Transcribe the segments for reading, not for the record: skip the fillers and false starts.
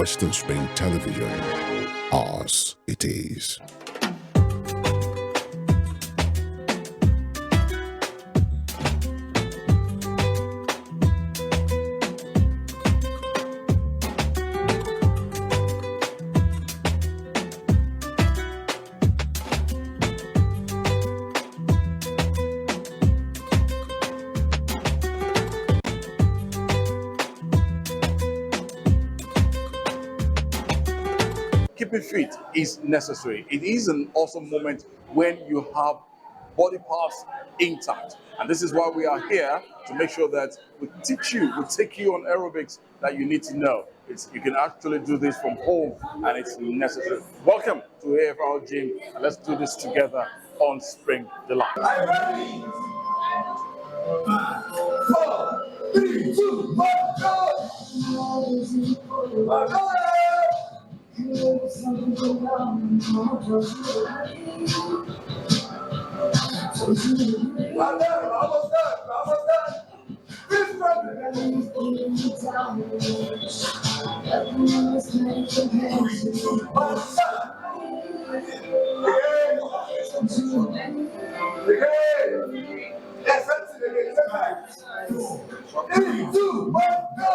Western Spring Television. Ours it is. Keeping fit is necessary. It is an awesome moment when you have body parts intact. And this is why we are here, to make sure that we teach you, we take you on aerobics that you need to know. You can actually do this from home, and it's necessary. Welcome to AFL Gym, and let's do this together on Spring Delight. Are you ready? 5, 4, 3, 2, 1, go! Go! Almost done. This Yes, that's it. 3, 2, 1, go!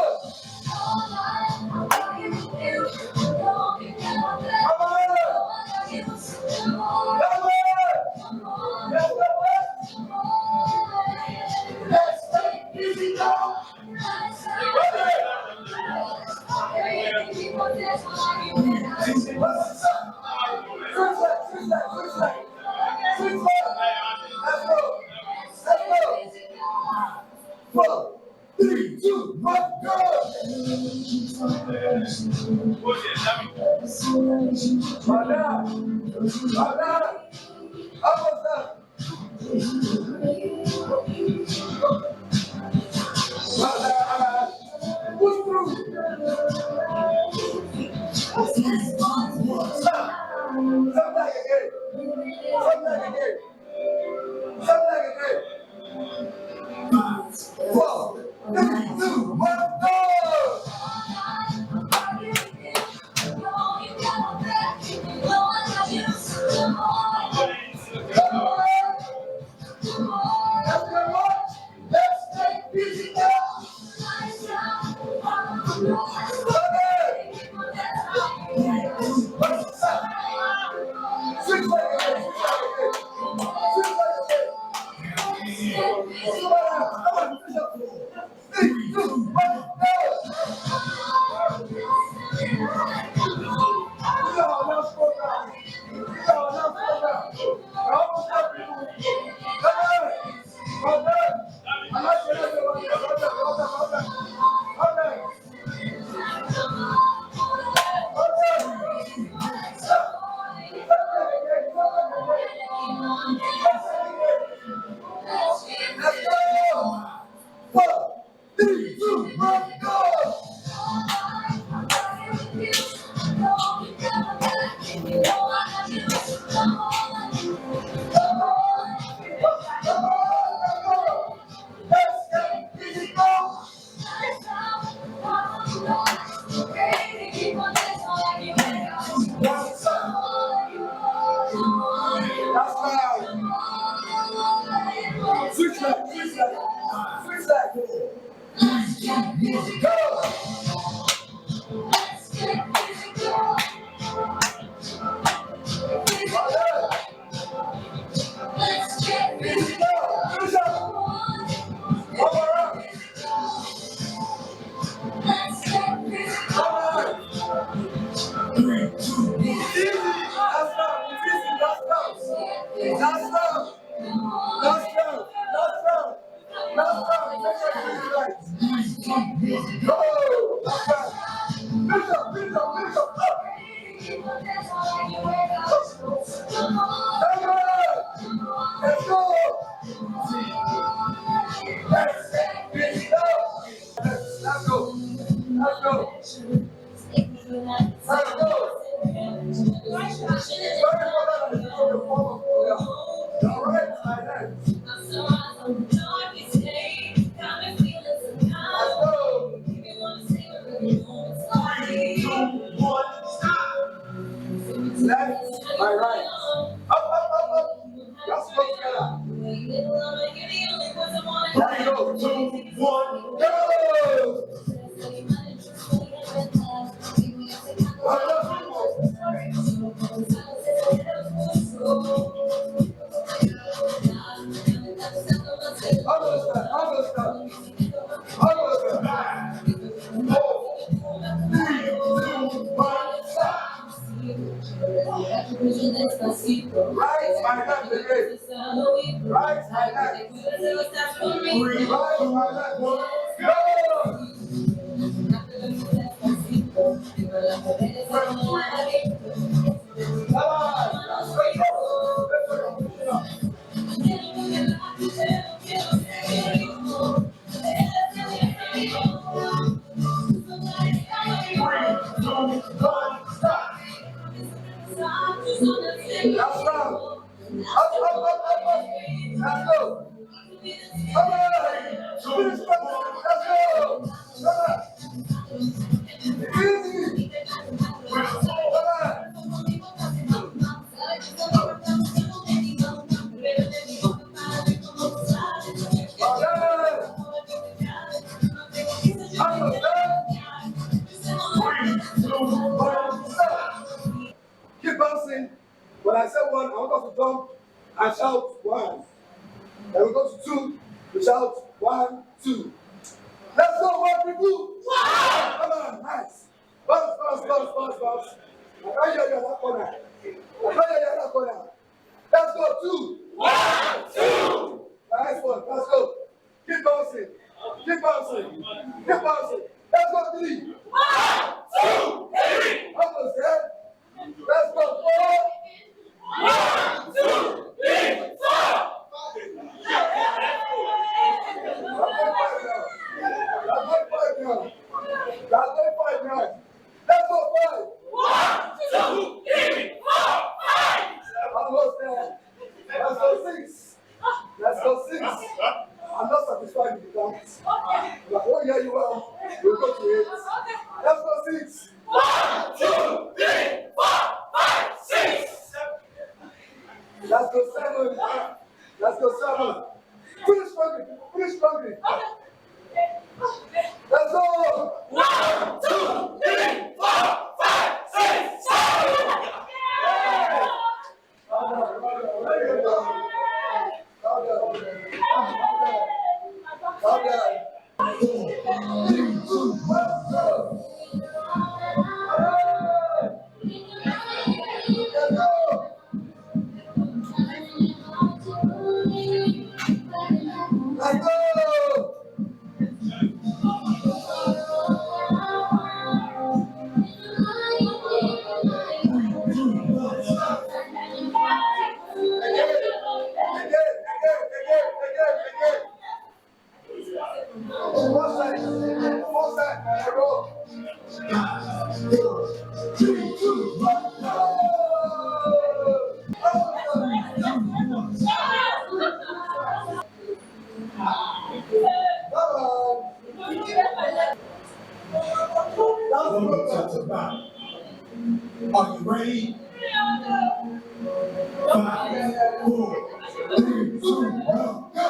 Right my hand again. Right my hand. Revive my hand. Go! Let's go. Up. Let's go. Come on. Let's go. Come on. Easy. Come on. Keep bouncing. When I say one, I want us to jump and shout one. Then we go to two, we shout 1, 2. Let's go, one, people. Come on, nice. Bounce. I can't hear you in that corner. Let's go, 2. 1, 2. Nice one. Let's go. Keep bouncing. Let's go, 3. 1, 2, 3. Almost there. Let's go, 4. 1, 2, 3, 4. That's 5 now. Let's go 5. 1, 2, 3, 4, 5. Almost there. Let's go 6. I'm not satisfied with the dance. But oh yeah, you are. We'll go to 8. Let's go 6. 1, 2, 3, 4, 5, 6. Let's go 7. Finish strongly. Let's go. 1, 2, 3, 4, 5, 6, 7. Are you ready? 5, 4, 3, 2, 1, go!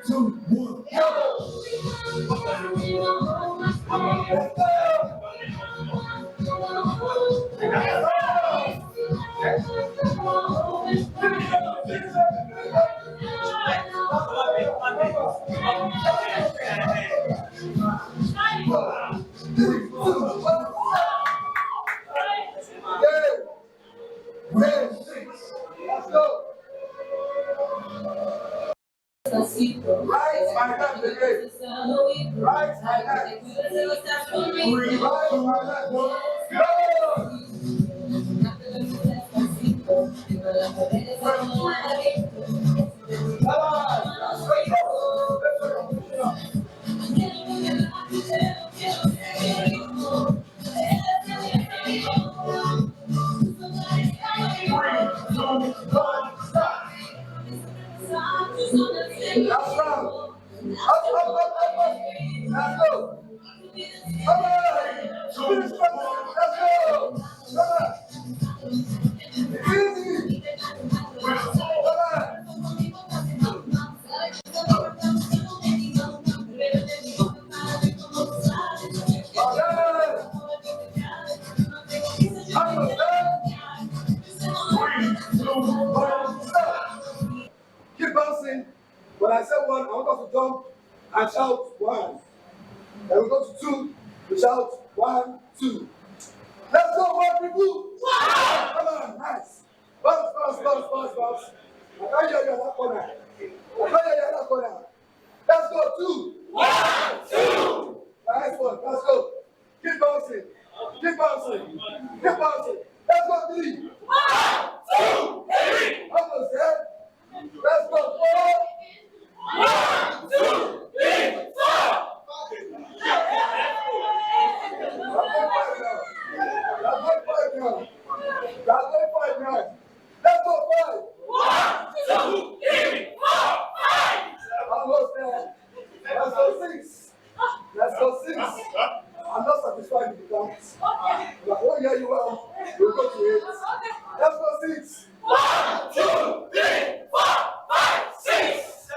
2, 1, go! Let's go. Right, my left again. Right, my left. Right, my left. Go! That's right. Up. Let's go. Come on. Let's go. Come on. Easy. Come on. Keep bouncing. When I say one, I want us to jump and shout one. Then we go to two, we shout 1, 2. Let's go, one people. Come on, nice. Bounce. I can't hear you in that corner. Let's go, 2. 1, 2. Nice one. Let's go. Keep bouncing. Let's go, 3. 1, 2, 3. Almost there. Let's go, 4. 1, 2, 3, 4. That's 5 now. Let's go 5. 1, 2, 3, 4, 5. Almost there. Let's go 6. I'm not satisfied with the dance. But oh yeah, you are. We'll go to 8. Let's go 6. 1, 2, 3, 4, 5, 6.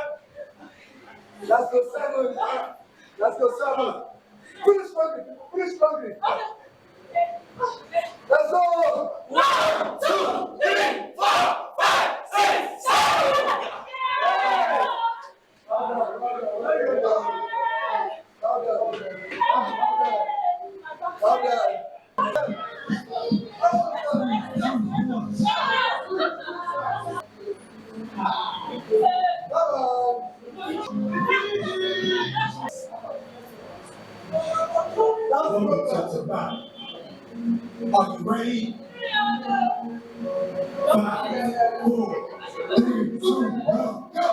Let's go 7. Finish strongly. Let's go. 1, 2, 3, 4, 5, 6, 7. Are you ready? 5, 4, 3, 2, 1, go!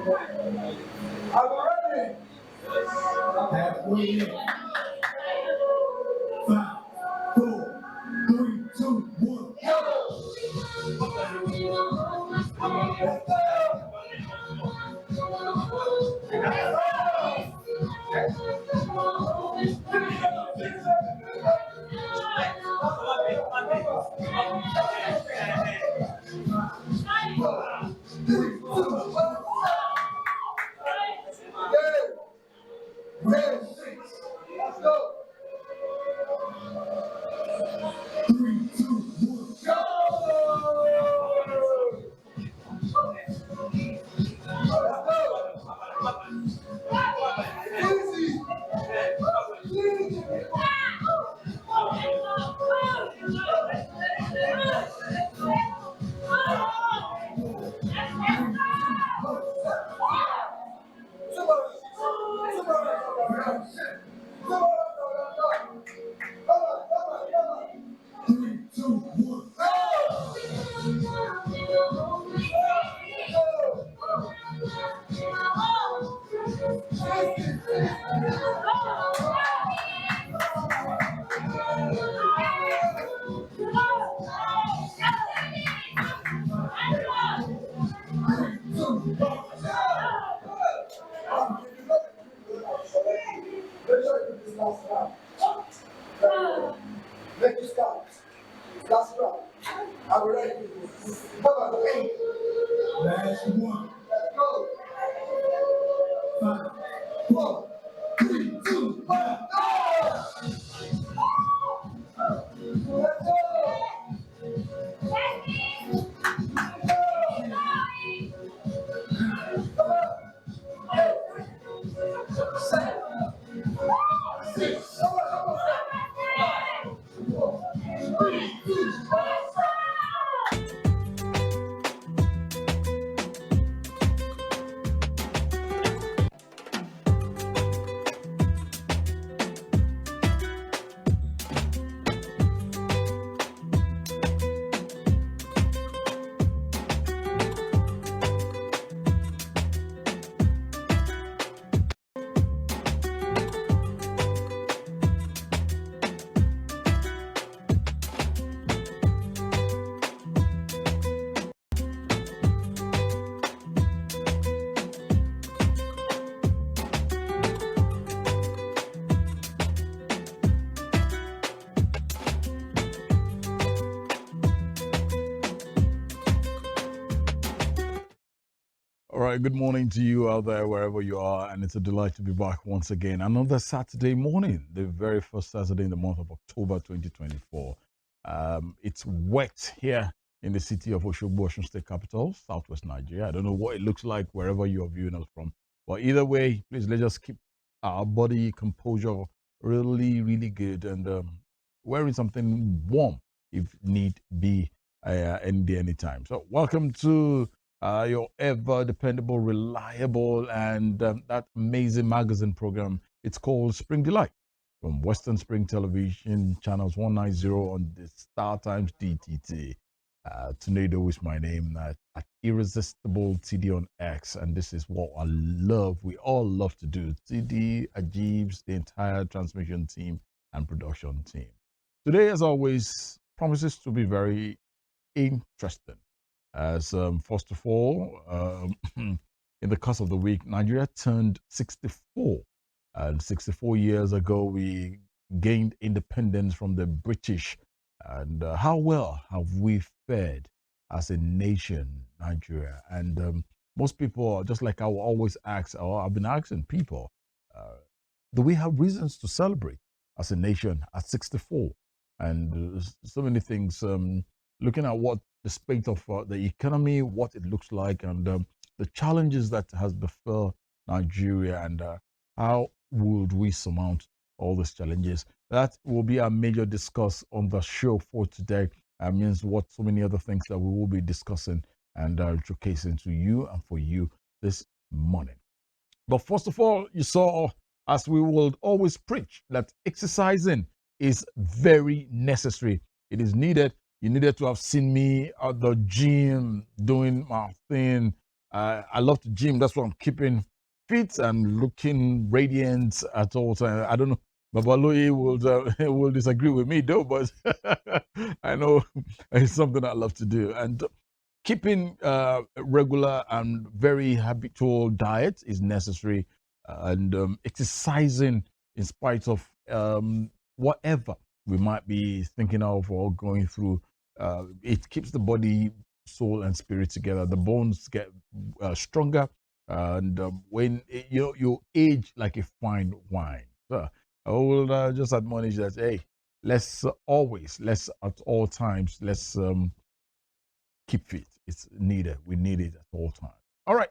Are we ready? Halfway in. 5, 4, 3, 2, 1, Let's go. 3, 2, 1, Make it start. Last round. Are we ready? Come on, 8. Last one. Let's go. 5, 4, 3, 2, 1, go! Let's go! All right, good morning to you out there, wherever you are, and it's a delight to be back once again. Another Saturday morning, the very first Saturday in the month of October 2024. It's wet here in the city of Oshogbo, Osun State capital, southwest Nigeria. I don't know what it looks like wherever you are viewing us from, but either way, please let's just keep our body composure really, really good and wearing something warm if need be any day, anytime. So, welcome to your ever dependable, reliable, and that amazing magazine program. It's called Spring Delight from Western Spring Television, channels 190 on the Star Times DTT. Tunde Idowu is my name, at Irresistible TD on X, and this is what I love. We all love to do. TD, Ajibs, the entire transmission team and production team. Today, as always, promises to be very interesting. As first of all, in the course of the week, Nigeria turned 64. And 64 years ago, we gained independence from the British. And how well have we fared as a nation, Nigeria? And most people, just like I will always ask, or I've been asking people, do we have reasons to celebrate as a nation at 64? And so many things, looking at what the state of the economy, what it looks like, and the challenges that has befell Nigeria, and how would we surmount all these challenges? That will be our major discuss on the show for today. Means what so many other things that we will be discussing and showcasing to you and for you this morning. But first of all, you saw, as we will always preach, that exercising is very necessary. It is needed. You needed to have seen me at the gym doing my thing, I love to gym. That's why I'm keeping fit and looking radiant at all times. I don't know. Babaloyi will disagree with me though, but I know it's something I love to do. And keeping regular and very habitual diet is necessary, and exercising in spite of whatever we might be thinking of or going through. It keeps the body, soul, and spirit together. The bones get stronger, and when you age like a fine wine. So I will just admonish that, hey, let's at all times, let's keep fit. It's needed. We need it at all times. All right.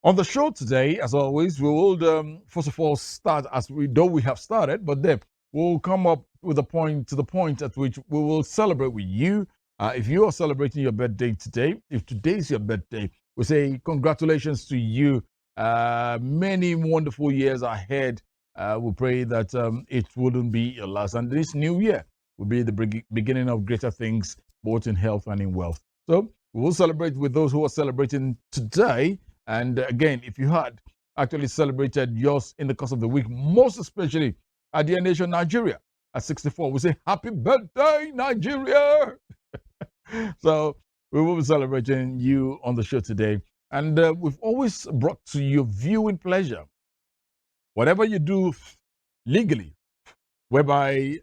On the show today, as always, we will first of all start as we though we have started, but then we'll come up with a point to the point at which we will celebrate with you. If you are celebrating your birthday today, if today is your birthday, we say congratulations to you. Many wonderful years ahead. We pray that it wouldn't be your last, and this new year will be the beginning of greater things, both in health and in wealth. So we will celebrate with those who are celebrating today. And again, if you had actually celebrated yours in the course of the week, most especially at the nation Nigeria at 64, we say happy birthday, Nigeria. So we will be celebrating you on the show today. And we've always brought to you viewing pleasure. Whatever you do legally, whereby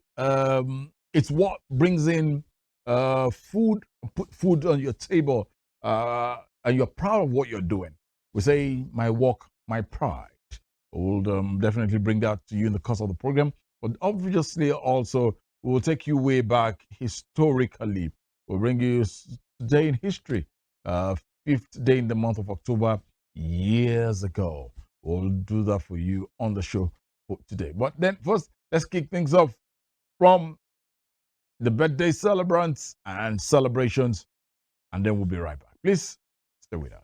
it's what brings in food, put food on your table, and you're proud of what you're doing. We say, my work, my pride. We'll definitely bring that to you in the course of the program. But obviously, also, we'll take you way back historically. We'll bring you today in history, fifth day in the month of October, years ago. We'll do that for you on the show for today. But then first, let's kick things off from the birthday celebrants and celebrations, and then we'll be right back. Please stay with us.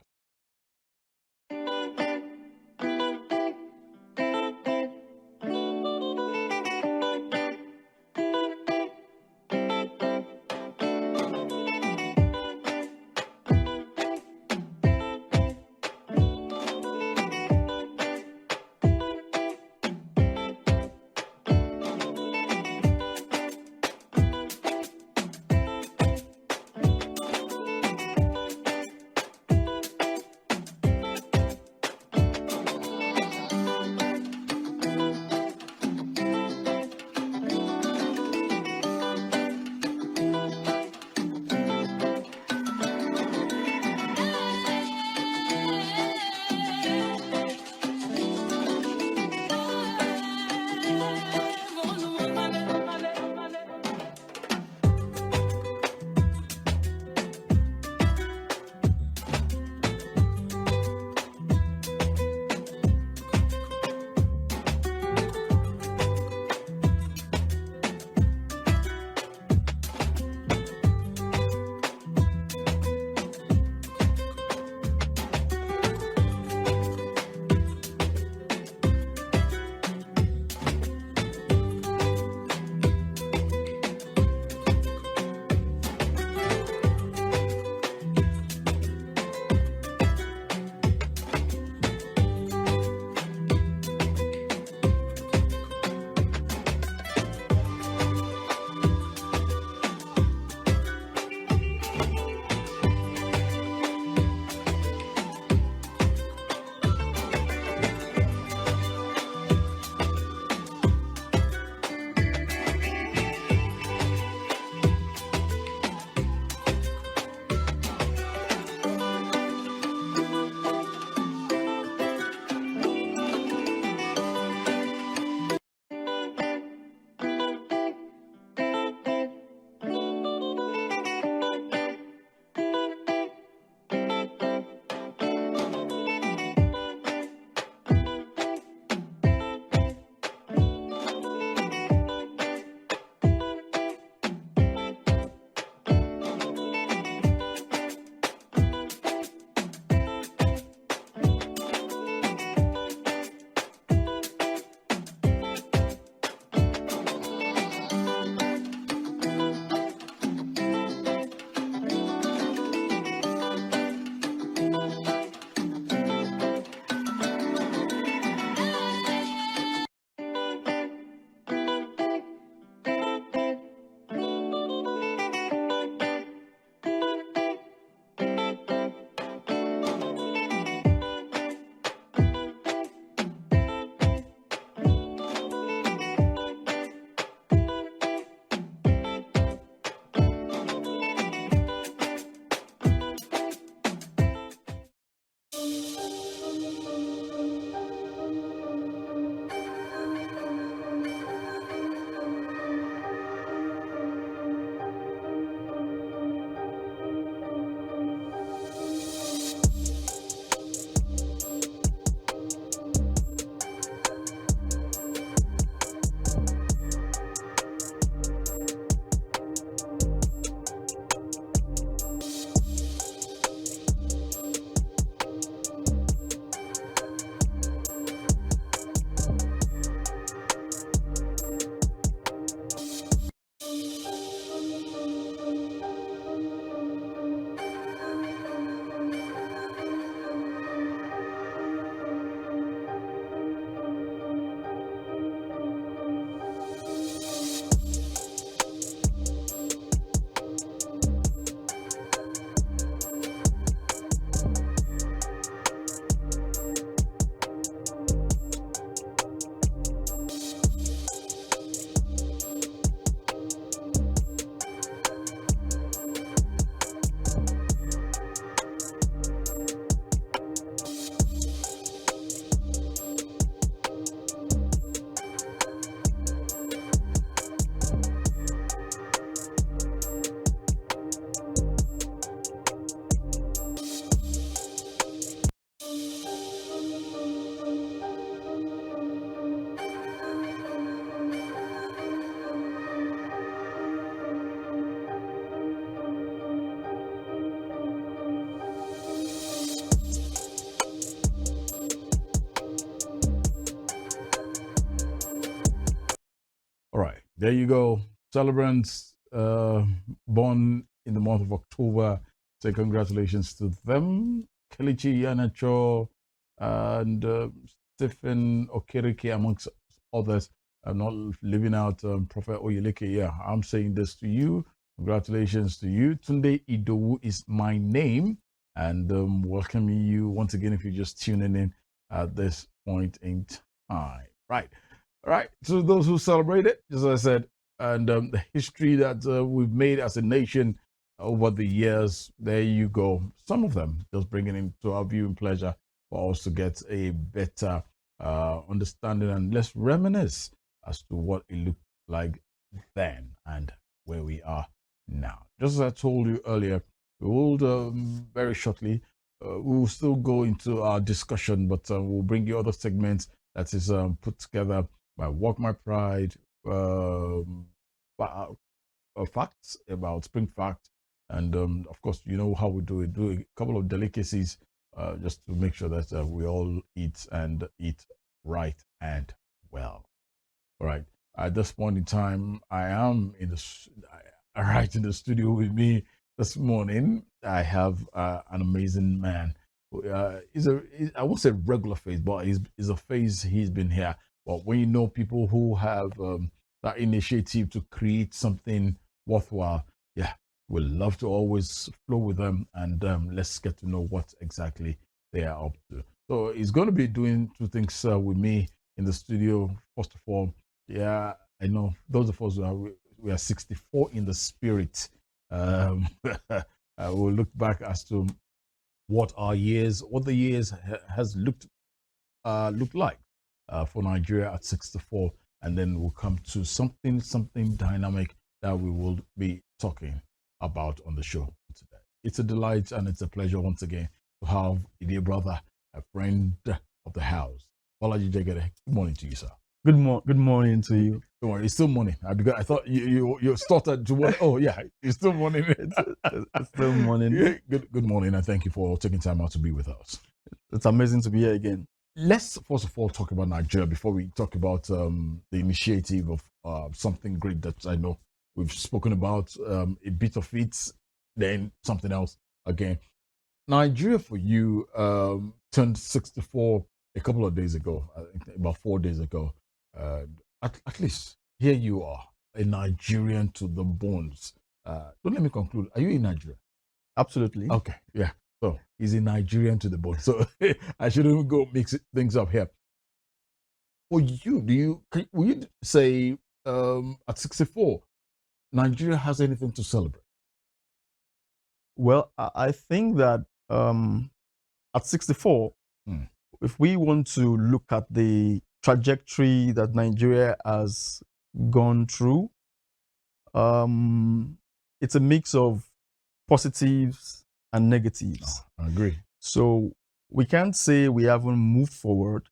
There you go. Celebrants born in the month of October. Say congratulations to them. Kelechi Yanacho and Stephen Okereke, amongst others. I'm not leaving out Prophet Oyeleke. Yeah, I'm saying this to you. Congratulations to you. Tunde Idowu is my name. And welcoming you once again if you're just tuning in at this point in time. Right. All right. To those who celebrate it, as I said, and the history that we've made as a nation over the years, there you go. Some of them just bringing into our viewing pleasure for us to get a better understanding and let's reminisce as to what it looked like then and where we are now. Just as I told you earlier, we will very shortly, we will still go into our discussion, but we'll bring you other segments that is put together by Walk My Pride, facts about Spring Fact, and of course, you know how we do it. Do a couple of delicacies just to make sure that we all eat and eat right and well. All right. At this point in time, I am right in the studio with me this morning. I have an amazing man. I won't say regular face, but he's a face he's been here. But when you know people who have that initiative to create something worthwhile, yeah, we'd love to always flow with them and let's get to know what exactly they are up to. So he's going to be doing two things with me in the studio. First of all, yeah, I know those of us who are we are 64 in the spirit. We'll look back as to what the years has looked like for Nigeria at 64, and then we'll come to something dynamic that we will be talking about on the show today. It's a delight and it's a pleasure once again to have a dear brother, a friend of the house, Bolaji Jegede. Good morning to you, sir. Good morning to you. Don't worry, it's still morning. Because I thought you started to what? Oh yeah, it's still morning. It's still morning. Yeah, good morning, and thank you for taking time out to be with us. It's amazing to be here again. Let's first of all talk about Nigeria before we talk about the initiative of something great that I know we've spoken about a bit of it, then something else again. Nigeria for you turned 64 a couple of days ago, I think about 4 days ago. At least here you are, a Nigerian to the bones. Don't let me conclude. Are you in Nigeria? Absolutely. Okay, yeah. So he's a Nigerian to the bone. So I shouldn't go mix things up here. For you, will you say at 64, Nigeria has anything to celebrate? Well, I think that at 64, if we want to look at the trajectory that Nigeria has gone through, it's a mix of positives and negatives. Oh, I agree. So we can't say we haven't moved forward,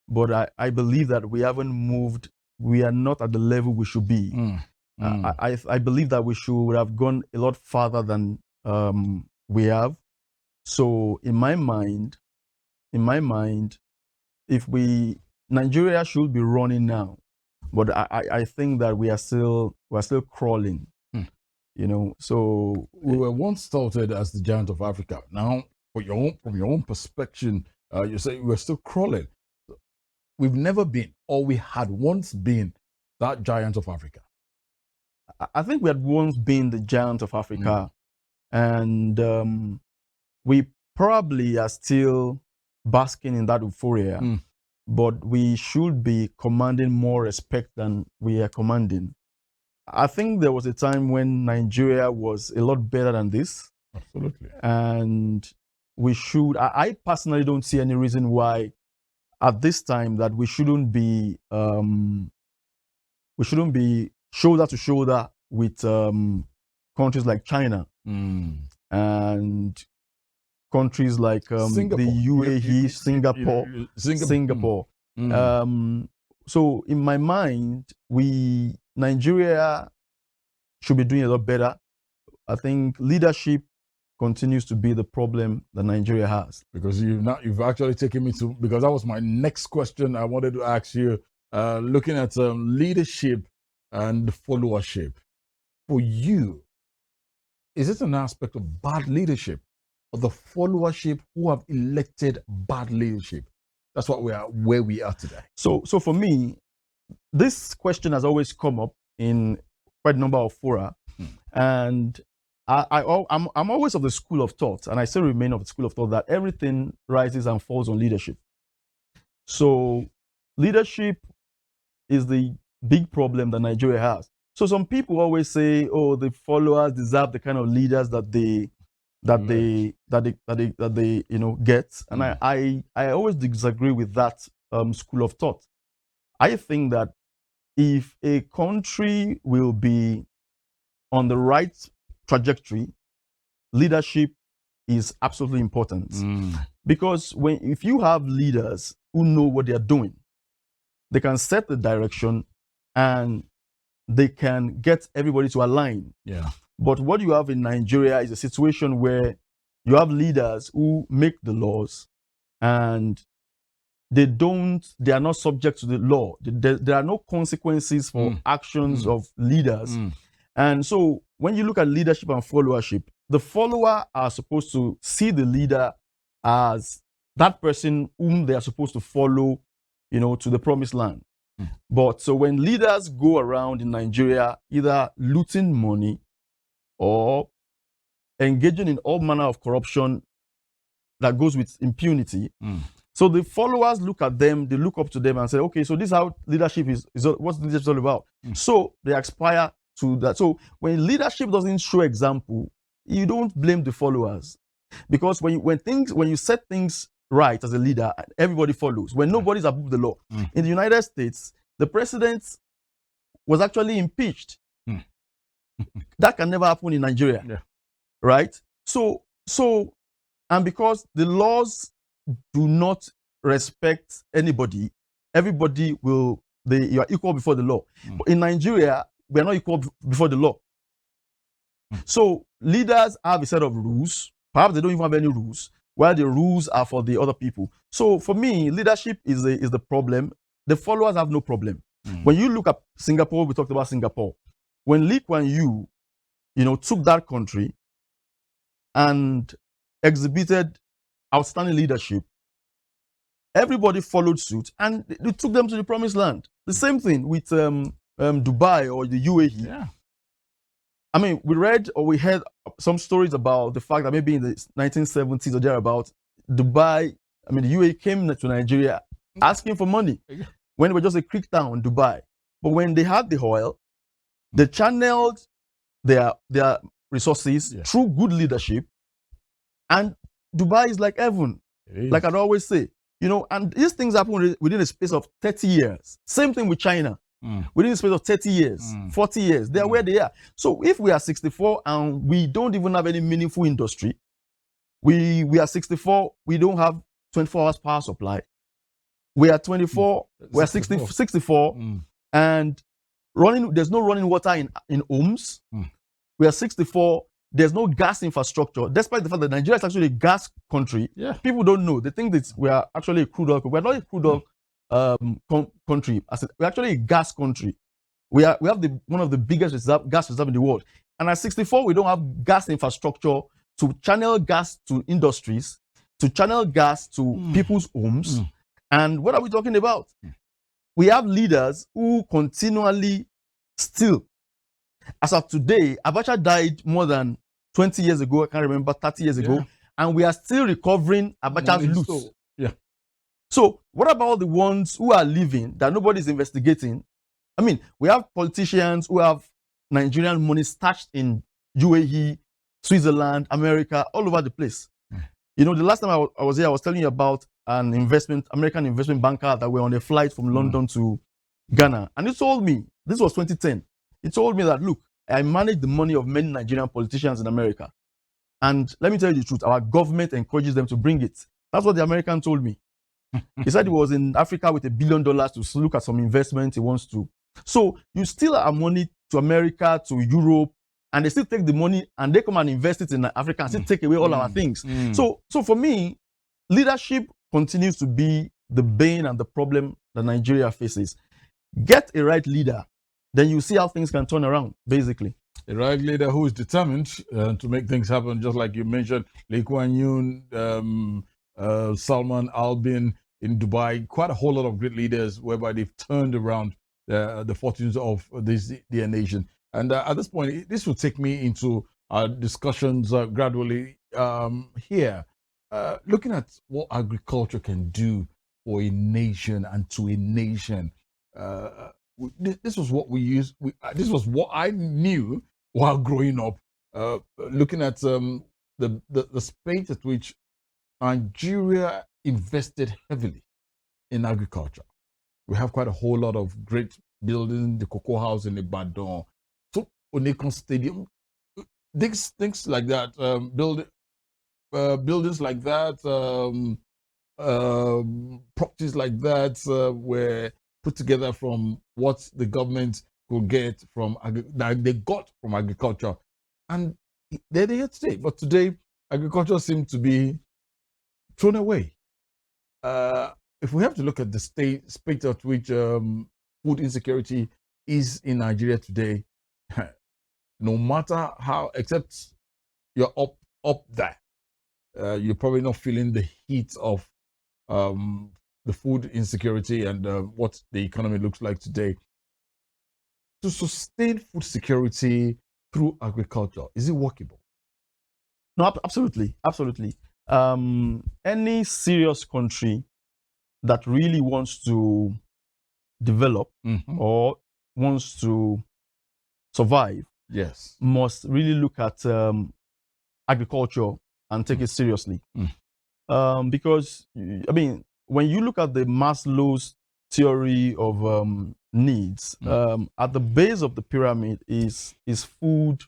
but I believe that we haven't moved. We are not at the level we should be. I believe that we should have gone a lot farther than we have. So in my mind, Nigeria should be running now, but I think that we're still crawling. You know, so we were once touted as the giant of Africa. Now, from your own perspective, you say we're still crawling. We've never been, or we had once been, that giant of Africa. I think we had once been the giant of Africa, and we probably are still basking in that euphoria. But we should be commanding more respect than we are commanding. I think there was a time when Nigeria was a lot better than this. Absolutely. And we should, I personally don't see any reason why at this time that we shouldn't be shoulder to shoulder with countries like China and countries like the UAE, Singapore. So in my mind, Nigeria should be doing a lot better. I think leadership continues to be the problem that Nigeria has. Because you've actually taken me to, because that was my next question I wanted to ask you. Looking at leadership, and followership, for you, is it an aspect of bad leadership or the followership who have elected bad leadership? That's what where we are today. So for me, this question has always come up in quite a number of fora, and I'm always of the school of thought, and I still remain of the school of thought that everything rises and falls on leadership. So leadership is the big problem that Nigeria has. So some people always say, "Oh, the followers deserve the kind of leaders that they get," and I always disagree with that school of thought. I think that if a country will be on the right trajectory, leadership is absolutely important. Because if you have leaders who know what they are doing, they can set the direction and they can get everybody to align. Yeah. But what you have in Nigeria is a situation where you have leaders who make the laws and they are not subject to the law. There are no consequences for actions of leaders. And so when you look at leadership and followership, the follower are supposed to see the leader as that person whom they are supposed to follow, to the promised land. But so when leaders go around in Nigeria, either looting money or engaging in all manner of corruption that goes with impunity, so the followers look at them, they look up to them and say, okay, so this is how leadership is what's leadership all about. So they aspire to that. So when leadership doesn't show example, you don't blame the followers. Because when you set things right as a leader, everybody follows. When nobody's above the law. In the United States, the president was actually impeached. That can never happen in Nigeria. Yeah. Right? So and because the laws do not respect anybody, everybody you are equal before the law. But in Nigeria, we are not equal before the law. So leaders have a set of rules. Perhaps they don't even have any rules, while the rules are for the other people. So for me, leadership is the problem. The followers have no problem. When you look at Singapore, we talked about Singapore. When Lee Kuan Yew, took that country and exhibited outstanding leadership, everybody followed suit and they took them to the promised land. The same thing with Dubai or the UAE. Yeah. I mean, we read or we heard some stories about the fact that maybe in the 1970s or thereabouts, the UAE came to Nigeria asking for money when it was just a creek town in Dubai. But when they had the oil, they channeled their resources through good leadership, and Dubai is like heaven, like I'd always say. And these things happen within a space of 30 years. Same thing with China. Within a space of 30 years, 40 years, they are where they are. So if we are 64 and we don't even have any meaningful industry, we are 64, we don't have 24 hours power supply. We are 24, we are 64, and there's no running water in homes. We are 64, there's no gas infrastructure, despite the fact that Nigeria is actually a gas country. Yeah. People don't know. They think that we are actually a crude oil. We're not a crude oil country. We're actually a gas country. We have one of the biggest gas reserves in the world. And at 64, we don't have gas infrastructure to channel gas to industries, to channel gas to people's homes. And what are we talking about? We have leaders who continually steal. As of today, Abacha died more than 20 years ago, I can't remember, 30 years ago, and we are still recovering Abacha's loot. So what about the ones who are living that nobody's investigating? I mean, we have politicians who have Nigerian money stashed in UAE, Switzerland, America, all over the place. The last time I was here, I was telling you about an American investment banker that were on a flight from London to Ghana. And he told me, this was 2010, he told me that, look, I manage the money of many Nigerian politicians in America. And let me tell you the truth, our government encourages them to bring it. That's what the American told me. He said he was in Africa with $1 billion to look at some investment he wants to. So you still have money to America, to Europe, and they still take the money and they come and invest it in Africa and still take away all our things. So for me, leadership continues to be the bane and the problem that Nigeria faces. Get a right leader then you see how things can turn around, basically. A right leader who is determined to make things happen, just like you mentioned, Lee Kuan Yew, Salman Albin in Dubai, quite a whole lot of great leaders whereby they've turned around the fortunes of this dear nation. And at this point, this will take me into our discussions gradually here, looking at what agriculture can do for a nation and to a nation. This was what we used. This was what I knew while growing up. Looking at the space at which Nigeria invested heavily in agriculture. We have quite a whole lot of great buildings, the Cocoa House in Ibadan, so Onekon Stadium, things like that. Buildings like that, properties like that were put together from what the government could get from that they got from agriculture, and they're here today. But today, agriculture seems to be thrown away. If we have to look at the state at which food insecurity is in Nigeria today, no matter how, except you're up there, you're probably not feeling the heat of the food insecurity and what the economy looks like today. To sustain food security through agriculture, is it workable? No, absolutely. Any serious country that really wants to develop or wants to survive, yes, must really look at agriculture and take it seriously. Because, I mean, when you look at the Maslow's theory of needs, at the base of the pyramid is food,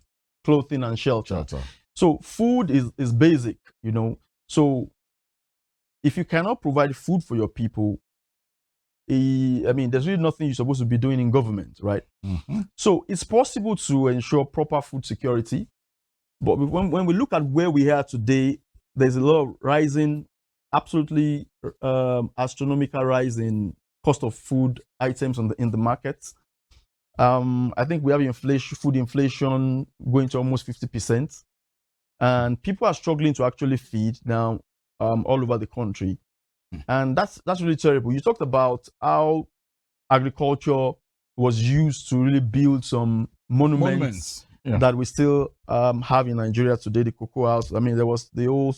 clothing, and shelter. So food is basic, you know. So if you cannot provide food for your people, I mean, there's really nothing you're supposed to be doing in government, right? So it's possible to ensure proper food security. But when we look at where we are today, there's a lot of rising, absolutely astronomical rise in cost of food items in the markets. I think we have food inflation going to almost 50%. And people are struggling to actually feed now all over the country. And that's really terrible. You talked about how agriculture was used to really build some monuments. Yeah. That we still have in Nigeria today, the Cocoa House. I mean, there was the old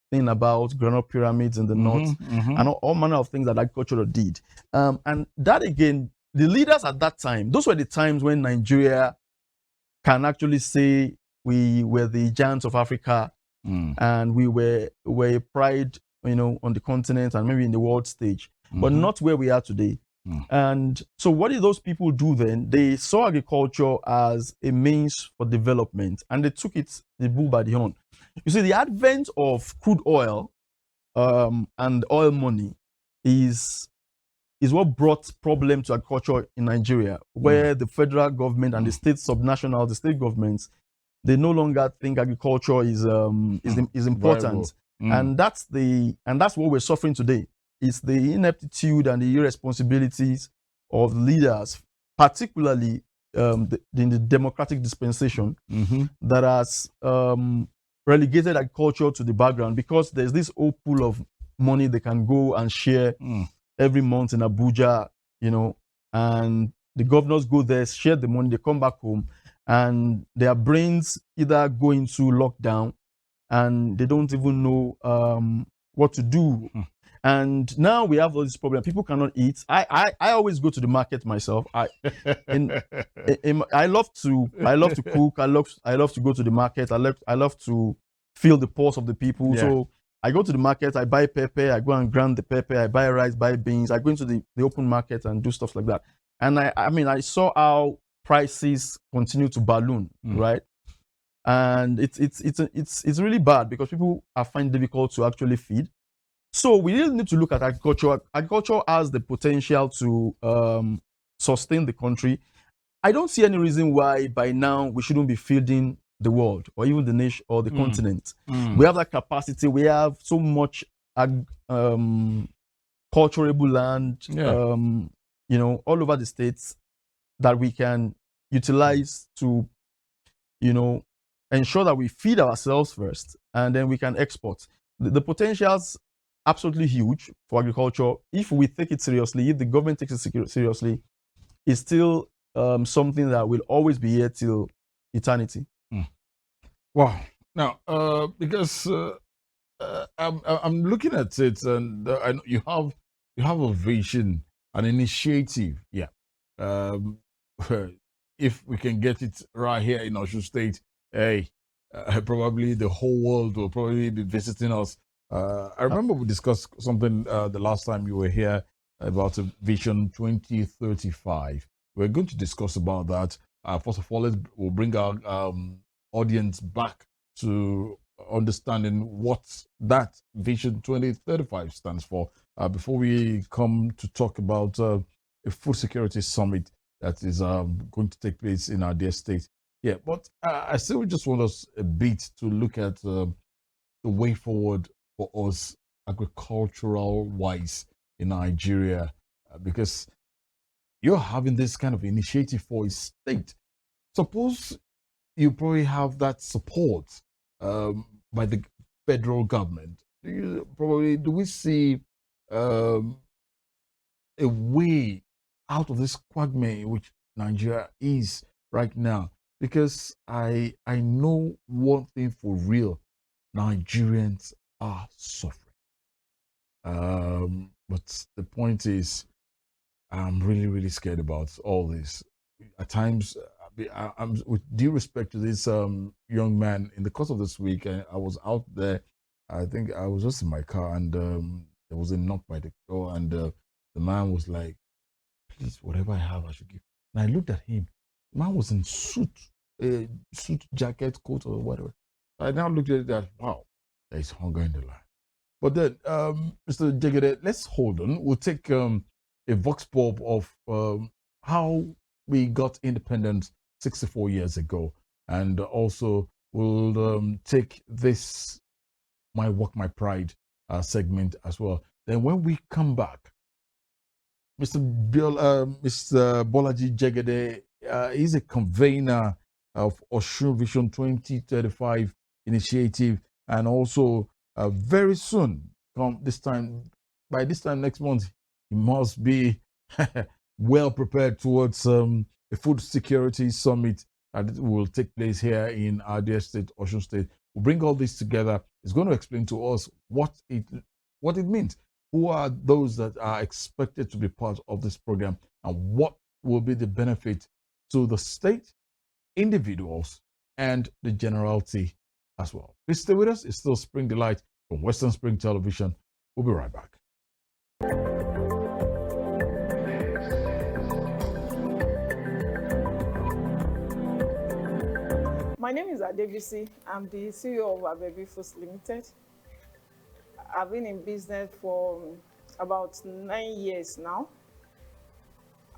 thing about granite pyramids in the north, and all manner of things that agriculture did. And that again, the leaders at that time, those were the times when Nigeria can actually say we were the giants of Africa, and we were a pride, you know, on the continent and maybe in the world stage, but not where we are today. And so what did those people do then? They saw agriculture as a means for development, and they took the bull by the horn. You see, the advent of crude oil and oil money is what brought problem to agriculture in Nigeria, where the federal government and the state subnational, the state governments, they no longer think agriculture is important. And that's what we're suffering today. It's the ineptitude and the irresponsibilities of leaders, particularly in the democratic dispensation, that has relegated agriculture to the background, because there's this whole pool of money they can go and share every month in Abuja, you know, and the governors go there, share the money, they come back home, and their brains either go into lockdown and they don't even know what to do. And now we have all this problem. People cannot eat. I always go to the market myself. I love to cook. I love to go to the market. I love to feel the pulse of the people. Yeah. So I go to the market. I buy pepper. I go and grind the pepper. I buy rice, buy beans. I go into the open market and do stuff like that. And I saw how prices continue to balloon, right? And it's really bad because people are finding it difficult to actually feed. So we really need to look at agriculture. Agriculture has the potential to sustain the country. I don't see any reason why by now we shouldn't be feeding the world or even the nation or the continent. We have that capacity. We have so much culturable land, you know, all over the states. that we can utilize to, ensure that we feed ourselves first, and then we can export. The potential's absolutely huge for agriculture if we take it seriously. If the government takes it seriously, it's still something that will always be here till eternity. Wow. Now, because I'm looking at it, and I know you have a vision, an initiative. Yeah. Um, if we can get it right here in Osun State, hey, probably the whole world will probably be visiting us. I remember we discussed something the last time you were here about a Vision 2035. We're going to discuss about that. First of all, we'll bring our audience back to understanding what that Vision 2035 stands for before we come to talk about a food security summit that is going to take place in our dear state. Yeah, but I still just want us a bit to look at the way forward for us agricultural wise in Nigeria, because you're having this kind of initiative for a state. Suppose you probably have that support by the federal government. Do we see um, a way out of this quagmire which Nigeria is right now? Because I know one thing for real: Nigerians are suffering. But the point is, I'm really, really scared about all this. At times, I'm with due respect to this young man. In the course of this week, I was out there. I think I was just in my car, and there was a knock by the door, and the man was like, "Please, whatever I have, I should give." And I looked at him. The man was in suit, jacket, coat, or whatever. I now looked at it that, wow, there is hunger in the land. But then, Mr. Jegede, let's hold on. We'll take a vox pop of how we got independence 64 years ago. And also, we'll take this My Work, My Pride segment as well. Then when we come back, Mr. Bolaji Jegede is a convener of Osun Vision 2035 initiative, and also very soon, by this time next month, he must be well prepared towards a food security summit that will take place here in our dear state, Osun State. We'll bring all this together. It's going to explain to us what it means. Who are those that are expected to be part of this program, and what will be the benefit to the state, individuals, and the generality as well. Please stay with us. It's still Spring Delight from Western Spring Television. We'll be right back. My name is Adebisi. I'm the CEO of Abebi Foods Limited. I've been in business for about 9 years now.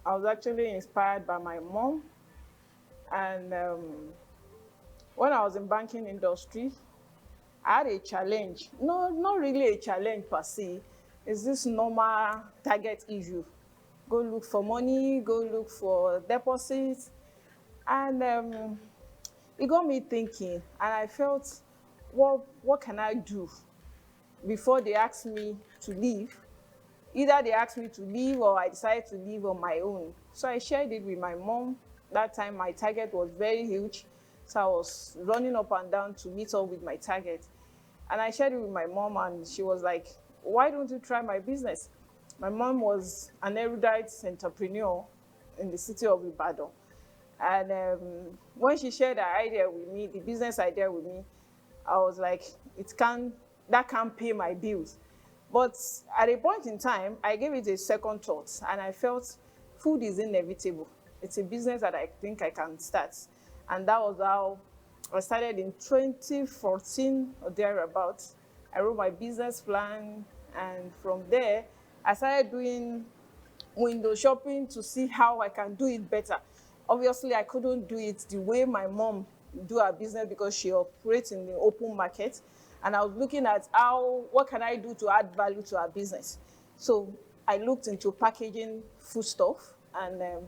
I was actually inspired by my mom. And when I was in banking industry, I had a challenge. No, not really a challenge per se. It's this normal target issue. Go look for money, go look for deposits. And it got me thinking, and I felt, what can I do before they ask me to leave? Either they asked me to leave or I decided to leave on my own. So I shared it with my mom. That time my target was very huge. So I was running up and down to meet up with my target. And I shared it with my mom, and she was like, why don't you try my business? My mom was an erudite entrepreneur in the city of Ibadan. And when she shared her idea with me, the business idea with me, I was like, that can't pay my bills. But at a point in time, I gave it a second thought, and I felt food is inevitable. It's a business that I think I can start. And that was how I started in 2014 or thereabouts. I wrote my business plan, and from there, I started doing window shopping to see how I can do it better. Obviously, I couldn't do it the way my mom do her business because she operates in the open market. And I was looking at what can I do to add value to our business? So I looked into packaging foodstuff, and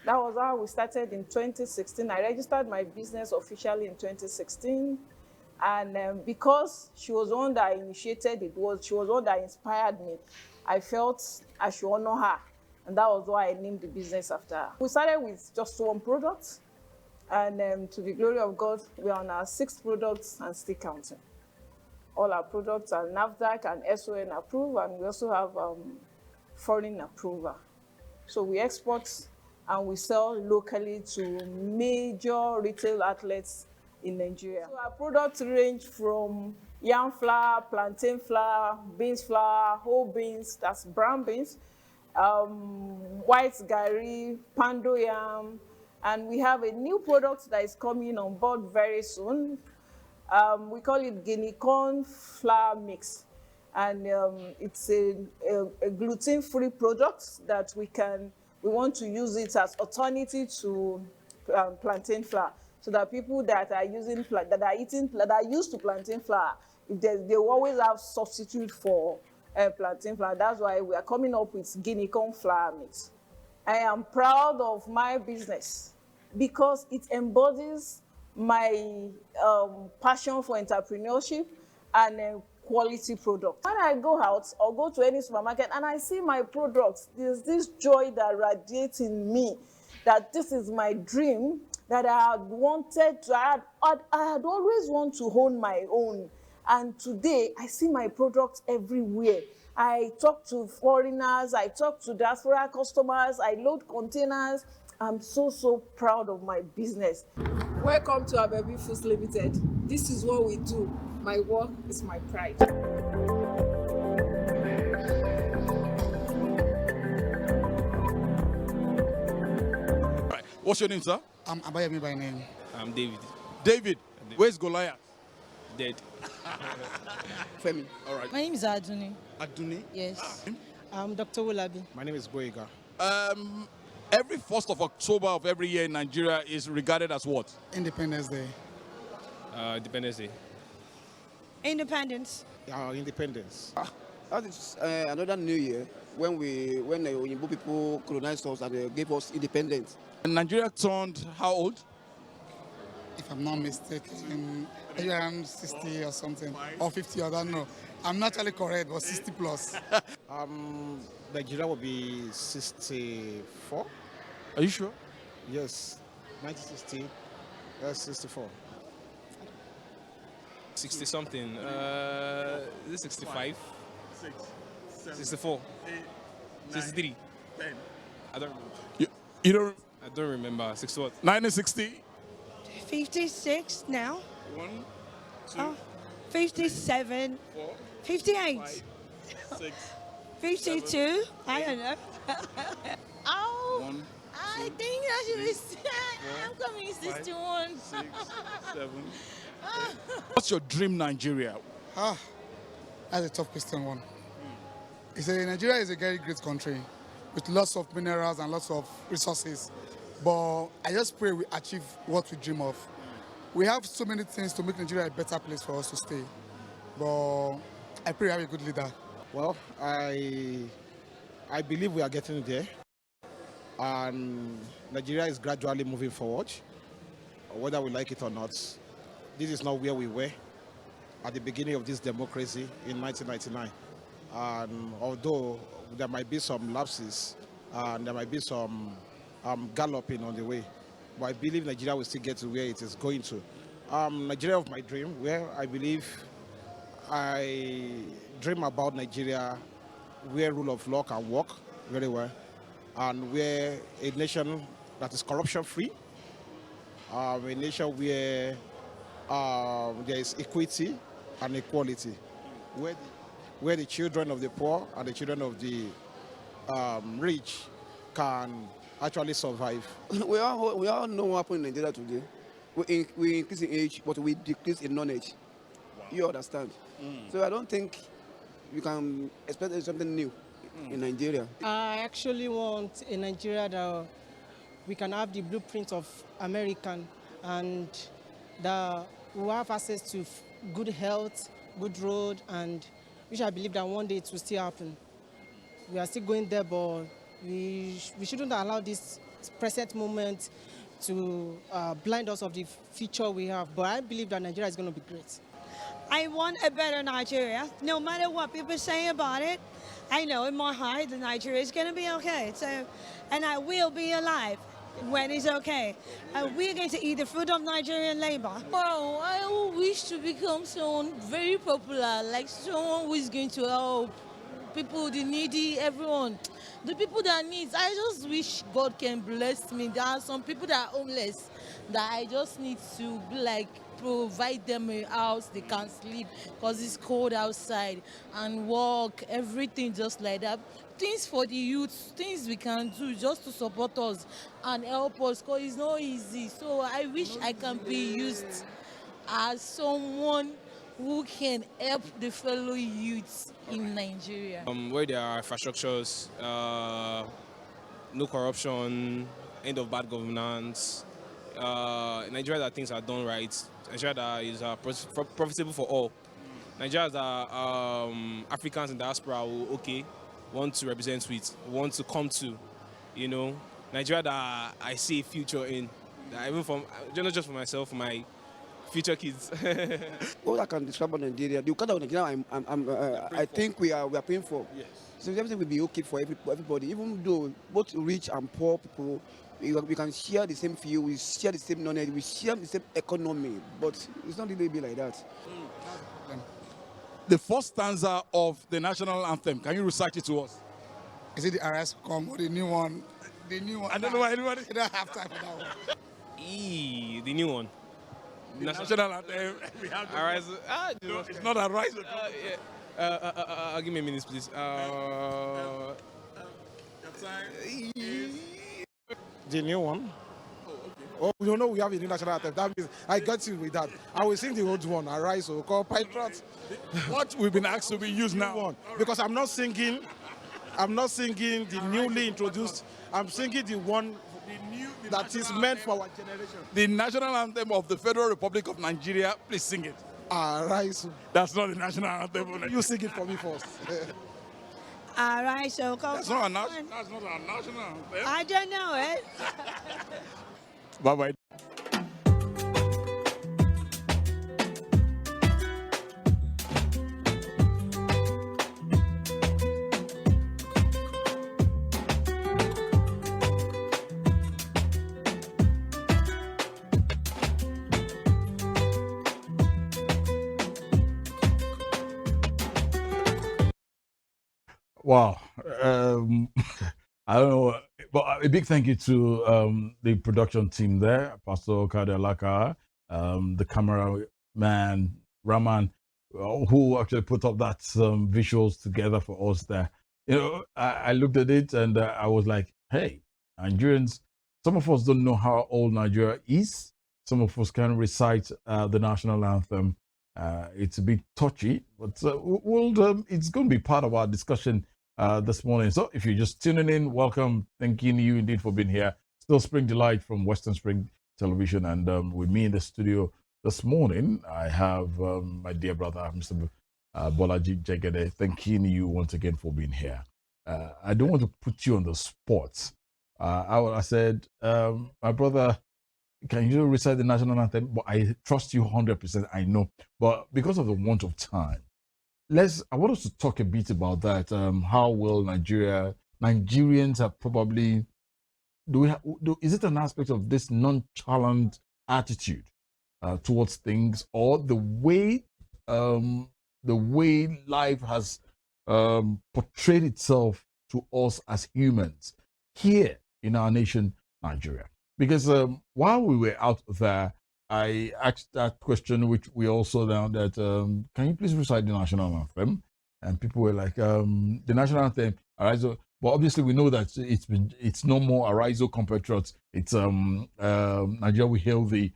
That was how we started in 2016. I registered my business officially in 2016. And because she was the one that initiated it, she was the one that inspired me, I felt I should honor her. And that was why I named the business after her. We started with just one product. And to the glory of God, we are on our 6th product and still counting. All our products are NAFDAC and SON approved, and we also have foreign approval. So we export and we sell locally to major retail outlets in Nigeria. So our products range from yam flour, plantain flour, beans flour, whole beans, that's brown beans, white gari, pando yam, and we have a new product that is coming on board very soon. We call it guinea corn flour mix. And it's a gluten-free product that we want to use it as alternative to plantain flour, so that people that are used to plantain flour, they will always have substitute for plantain flour. That's why we are coming up with guinea corn flour mix. I am proud of my business because it embodies my passion for entrepreneurship and quality product. When I go out or go to any supermarket and I see my products, there's this joy that radiates in me, that this is my dream, that I had wanted to, I had always wanted to own my own. And today, I see my products everywhere. I talk to foreigners, I talk to diaspora customers, I load containers. I'm so proud of my business. Welcome to Abebi Foods Limited. This is what we do. My work is my pride. Right. What's your name, sir? I'm Abayemi by name. I'm David. David. Where's Goliath? Dead. Femi. All right. My name is Aduni. Aduni? Yes. I'm Dr. Wolabi. My name is Boyega. Every 1st of October of every year in Nigeria is regarded as what? Independence Day. Independence Day. Independence. Independence. That is another new year when the Oyinbo people colonized us and they gave us independence. And Nigeria turned how old? If I'm not mistaken, I'm 60 or something, or 50, I don't know. I'm not actually correct, but 60 plus. Nigeria will be 64. Are you sure? Yes, 1960. That's 64. 60 something. Is it 65? 64. 63. 10. I don't remember. You don't? I don't remember. 60 what? 1960? 56 now. 1, 2, 57. 4, 58. 5, 6. 52. I don't know. Oh, 1, I think that should be. I'm coming 61. 6, 7. What's your dream Nigeria? That's a tough question one. Nigeria is a very great country with lots of minerals and lots of resources. But I just pray we achieve what we dream of. We have so many things to make Nigeria a better place for us to stay. But I pray we have a good leader. Well, I believe we are getting there. And Nigeria is gradually moving forward, whether we like it or not. This is not where we were at the beginning of this democracy in 1999. And although there might be some lapses and there might be some galloping on the way, but I believe Nigeria will still get to where it is going to. Nigeria of my dream, where I believe I dream about Nigeria where rule of law can work very well, and where a nation that is corruption-free, a nation where there is equity and equality, where the children of the poor and the children of the rich can actually survive. We all know what happened in Nigeria today. We increase in age, but we decrease in knowledge. Wow. You understand? So I don't think you can expect something new in Nigeria. I actually want a Nigeria that we can have the blueprint of American, and that we have access to good health, good road, and which I believe that one day it will still happen. We are still going there, but we shouldn't allow this present moment to blind us of the future we have. But I believe that Nigeria is going to be great. I want a better Nigeria. No matter what people say about it, I know in my heart that Nigeria is going to be okay. So, and I will be alive when it's okay. We're going to eat the food of Nigerian labor. Wow, I wish to become someone very popular, like someone who is going to help people, the needy, everyone. The people that need, I just wish God can bless me. There are some people that are homeless that I just need to be like, provide them a house they can sleep because it's cold outside, and walk, everything just like that. Things for the youth, things we can do just to support us and help us because it's not easy. So I wish I can be used as someone who can help the fellow youths in Nigeria. Where there are infrastructures, no corruption, end of bad governance, Nigeria that things are done right, Nigeria that is profitable for all. Nigeria that Africans in diaspora will want to represent with, want to come to, you know. Nigeria that I see a future in, that even from, not just for myself, for my future kids. All I can describe about Nigeria, the kind of Nigeria I think we are paying for. Yes. So everything will be okay for everybody, even though both rich and poor people, we can share the same fuel, we share the same knowledge, we share the same economy, but it's not really be like that. The first stanza of the national anthem, can you recite it to us? Is it the RS come or the new one? The new one. I don't know why anybody. I don't have time for that one. The new one. The national anthem. We have Arise. No, it's not Arise. Give me a minute, please. The new one. Oh, you know we have a new national anthem. That means I got you with that. I will sing the old one, Arise, so call Patriots. What we've been asked to be used now. One, because I'm not singing the newly introduced. I'm singing the one that is meant for our generation. The national anthem of the Federal Republic of Nigeria. Please sing it. Arise. That's not the national anthem. You sing it for me first. Arise, so come. That's not a national anthem. I don't know it. Bye-bye. Wow. I don't know, but a big thank you to the production team there, Pastor Kadelaka, the cameraman, Raman, who actually put up that visuals together for us there. You know, I looked at it and I was like, hey, Nigerians, some of us don't know how old Nigeria is. Some of us can recite the national anthem. It's a bit touchy, but it's going to be part of our discussion this morning. So if you're just tuning in, welcome. Thanking you indeed for being here. Still Spring Delight from Western Spring Television. And with me in the studio this morning, I have my dear brother, Mr. Bolaji Jegede. Thanking you once again for being here. I don't want to put you on the spot. I said, my brother, can you recite the national anthem? But I trust you 100%, I know. But because of the want of time, I want us to talk a bit about that. How will Nigerians have probably, is it an aspect of this nonchalant attitude towards things, or the way life has portrayed itself to us as humans here in our nation, Nigeria? Because while we were out there, I asked that question, which we also learned that, can you please recite the national anthem? And people were like, the national anthem, Arise. But obviously we know that it's no more Arise, O compatriots. It's Nigeria we hail thee.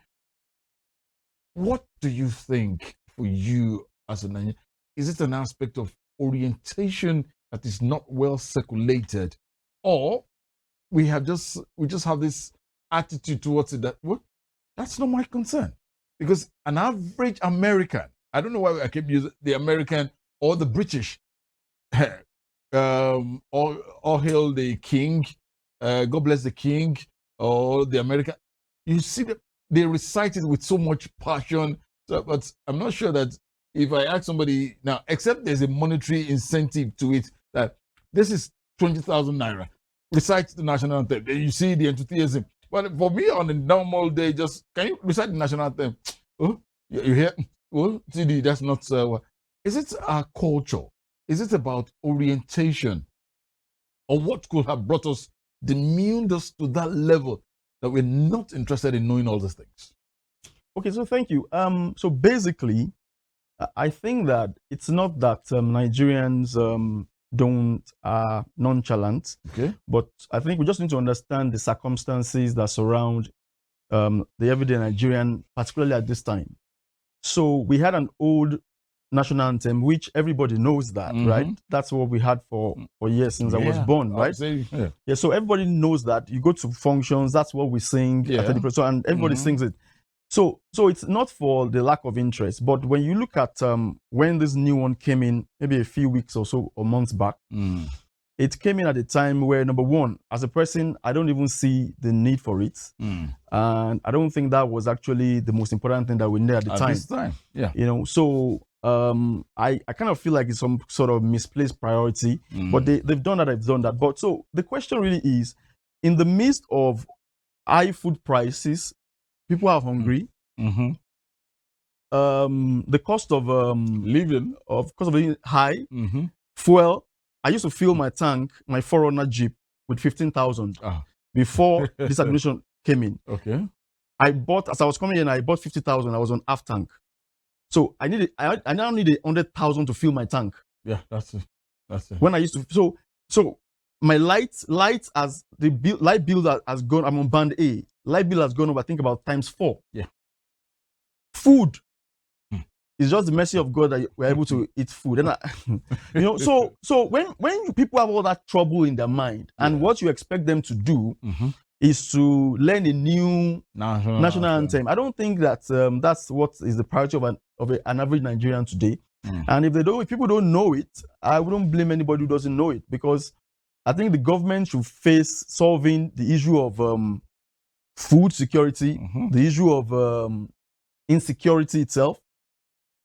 What do you think for you as a Nigerian? Is it an aspect of orientation that is not well circulated, or we just have this attitude towards it that that's not my concern? Because an average American, I don't know why I keep using the American or the British, all hail the king, God bless the king, or the American, you see that they recite it with so much passion. So, but I'm not sure that if I ask somebody now, except there's a monetary incentive to it, that this is 20,000 naira, recite the national anthem. Then you see the enthusiasm. But for me, on a normal day, just can you recite the national anthem? Oh, you hear? Well, TD, that's not. Is it our culture? Is it about orientation? Or what could have brought us, demeaned us to that level that we're not interested in knowing all these things? Okay, so thank you. So basically, I think that it's not that Nigerians don't are nonchalant. Okay. But I think we just need to understand the circumstances that surround the everyday Nigerian, particularly at this time. So we had an old national anthem, which everybody knows that, right? That's what we had for years since I was born, right? Yeah. So everybody knows that. You go to functions, that's what we sing at the so and everybody sings it. So it's not for the lack of interest, but when you look at when this new one came in, maybe a few weeks or so or months back, it came in at a time where, number one, as a person, I don't even see the need for it, and I don't think that was actually the most important thing that we needed at the time. This time, yeah. You know, so I kind of feel like it's some sort of misplaced priority, but they've done that, they've done that. But so the question really is, in the midst of high food prices, people are hungry. The cost of living, high. Fuel. I used to fill my tank, my 4Runner Jeep, with 15,000 before this administration came in. Okay. I bought, as I was coming in, I bought 50,000. I was on half tank. So I now need 100,000 to fill my tank. Yeah, that's it. That's it. When I used to, so my light as the light bill has gone. I'm on band A. Light bill has gone up, I think, about times 4. Yeah. Food. It's just the mercy of God that we're able to eat food. And you know, so when people have all that trouble in their mind, and what you expect them to do is to learn a new national anthem. I don't think that that's what is the priority of an average Nigerian today. And if people don't know it, I wouldn't blame anybody who doesn't know it, because I think the government should face solving the issue of food security, the issue of insecurity itself,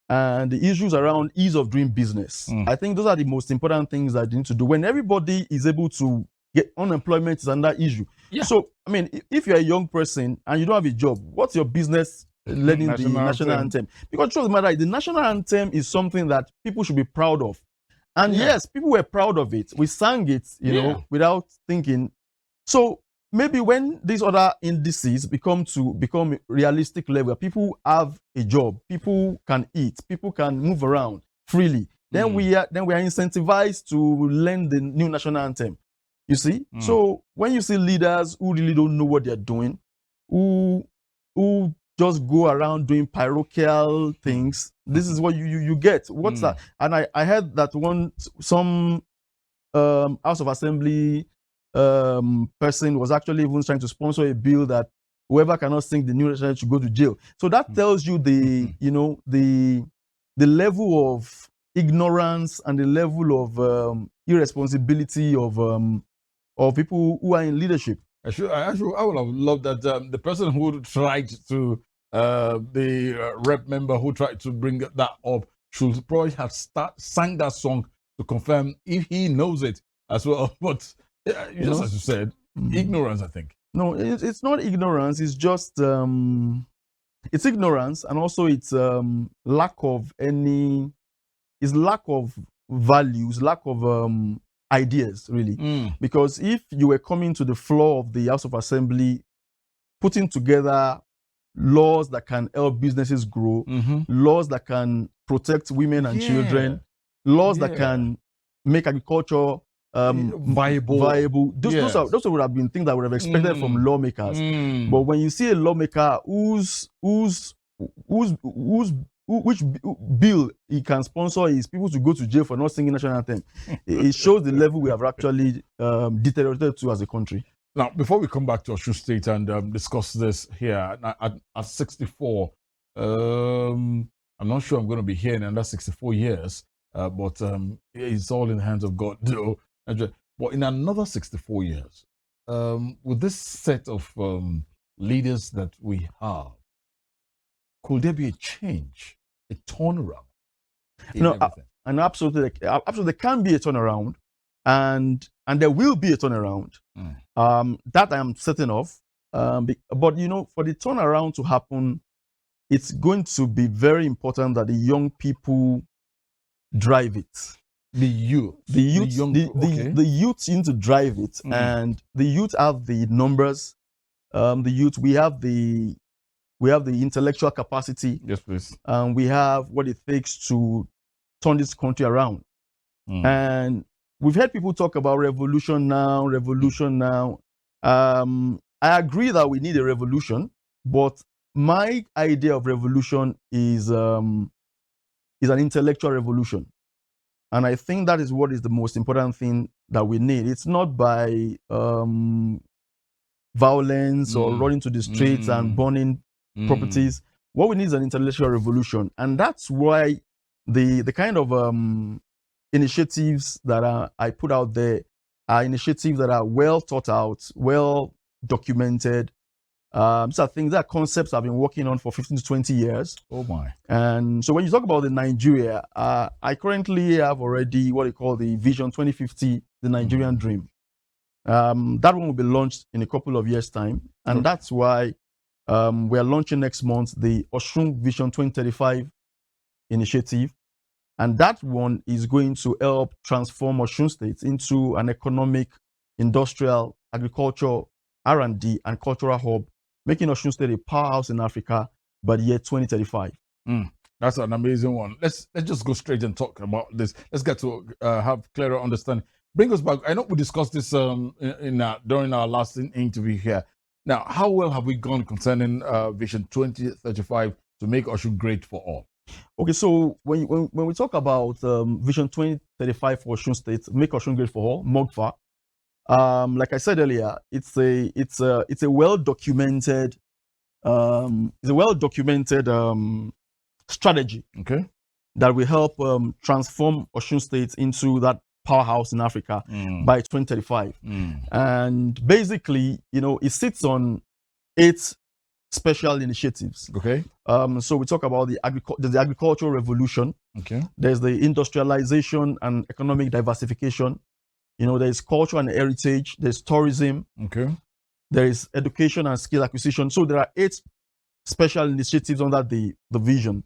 and the issues around ease of doing business. I think those are the most important things that you need to do. When everybody is able to get unemployment is another issue. Yeah. So, I mean, if you're a young person and you don't have a job, what's your business learning the national anthem? Because the truth of the matter is, the national anthem is something that people should be proud of. And yes, people were proud of it. We sang it, you know, without thinking. So maybe when these other indices become realistic level, people have a job, people can eat, people can move around freely, then we are incentivized to learn the new national anthem. You see? So when you see leaders who really don't know what they're doing, who just go around doing parochial things, this is what you get. What's that? And I heard that some House of Assembly person was actually even trying to sponsor a bill that whoever cannot sing the new national should go to jail. So that tells you the the level of ignorance and the level of irresponsibility of people who are in leadership. I would have loved that the person who tried to the rep member who tried to bring that up should probably have sang that song to confirm if he knows it as well. But just as you said, ignorance, I think. No, it's not ignorance. It's just it's ignorance, and also it's lack of values, lack of ideas, really. Because if you were coming to the floor of the House of Assembly, putting together laws that can help businesses grow, laws that can protect women and children, laws that can make agriculture viable. Those would have been things that would have expected from lawmakers. But when you see a lawmaker which bill he can sponsor is people to go to jail for not singing national anthem, it shows the level we have actually deteriorated to as a country. Now, before we come back to Osun State and discuss this here at 64, I'm not sure I'm going to be here in another 64 years, but it's all in the hands of God, though. But in another 64 years, with this set of leaders that we have, could there be a change, a turnaround in everything? And absolutely, there can be a turnaround, and there will be a turnaround. That I am certain of. But you know, for the turnaround to happen, it's going to be very important that the young people drive it. The youth need to drive it, and the youth have the numbers. We have the intellectual capacity. Yes, please. We have what it takes to turn this country around. And we've heard people talk about revolution now. I agree that we need a revolution, but my idea of revolution is an intellectual revolution. And I think that is what is the most important thing that we need. It's not by violence or running to the streets and burning properties. What we need is an intellectual revolution. And that's why the kind of initiatives that I put out there are initiatives that are well thought out, well documented. These are things, that are concepts I've been working on for 15 to 20 years. Oh my. And so when you talk about the Nigeria, I currently have already what they call the Vision 2050, the Nigerian Dream. That one will be launched in a couple of years' time. And that's why we are launching next month the Osun Vision 2035 initiative. And that one is going to help transform Osun State into an economic, industrial, agriculture, R&D, and cultural hub, making Osun State a powerhouse in Africa by the year 2035. That's an amazing one. Let's just go straight and talk about this. Let's get to have clearer understanding. Bring us back. I know we discussed this during our last interview here. Now, how well have we gone concerning Vision 2035 to make Osun great for all? Okay, so when we talk about Vision 2035 for Osun State, make Osun great for all, MOGFA, like I said earlier, it's a well documented strategy. Okay. That will help transform Osun State into that powerhouse in Africa by 2035. And basically, you know, it sits on 8 special initiatives. Okay. So we talk about the agricultural revolution. Okay. There's the industrialization and economic diversification. You know, there's culture and heritage. There's tourism. Okay. There is education and skill acquisition. So there are 8 special initiatives under the vision.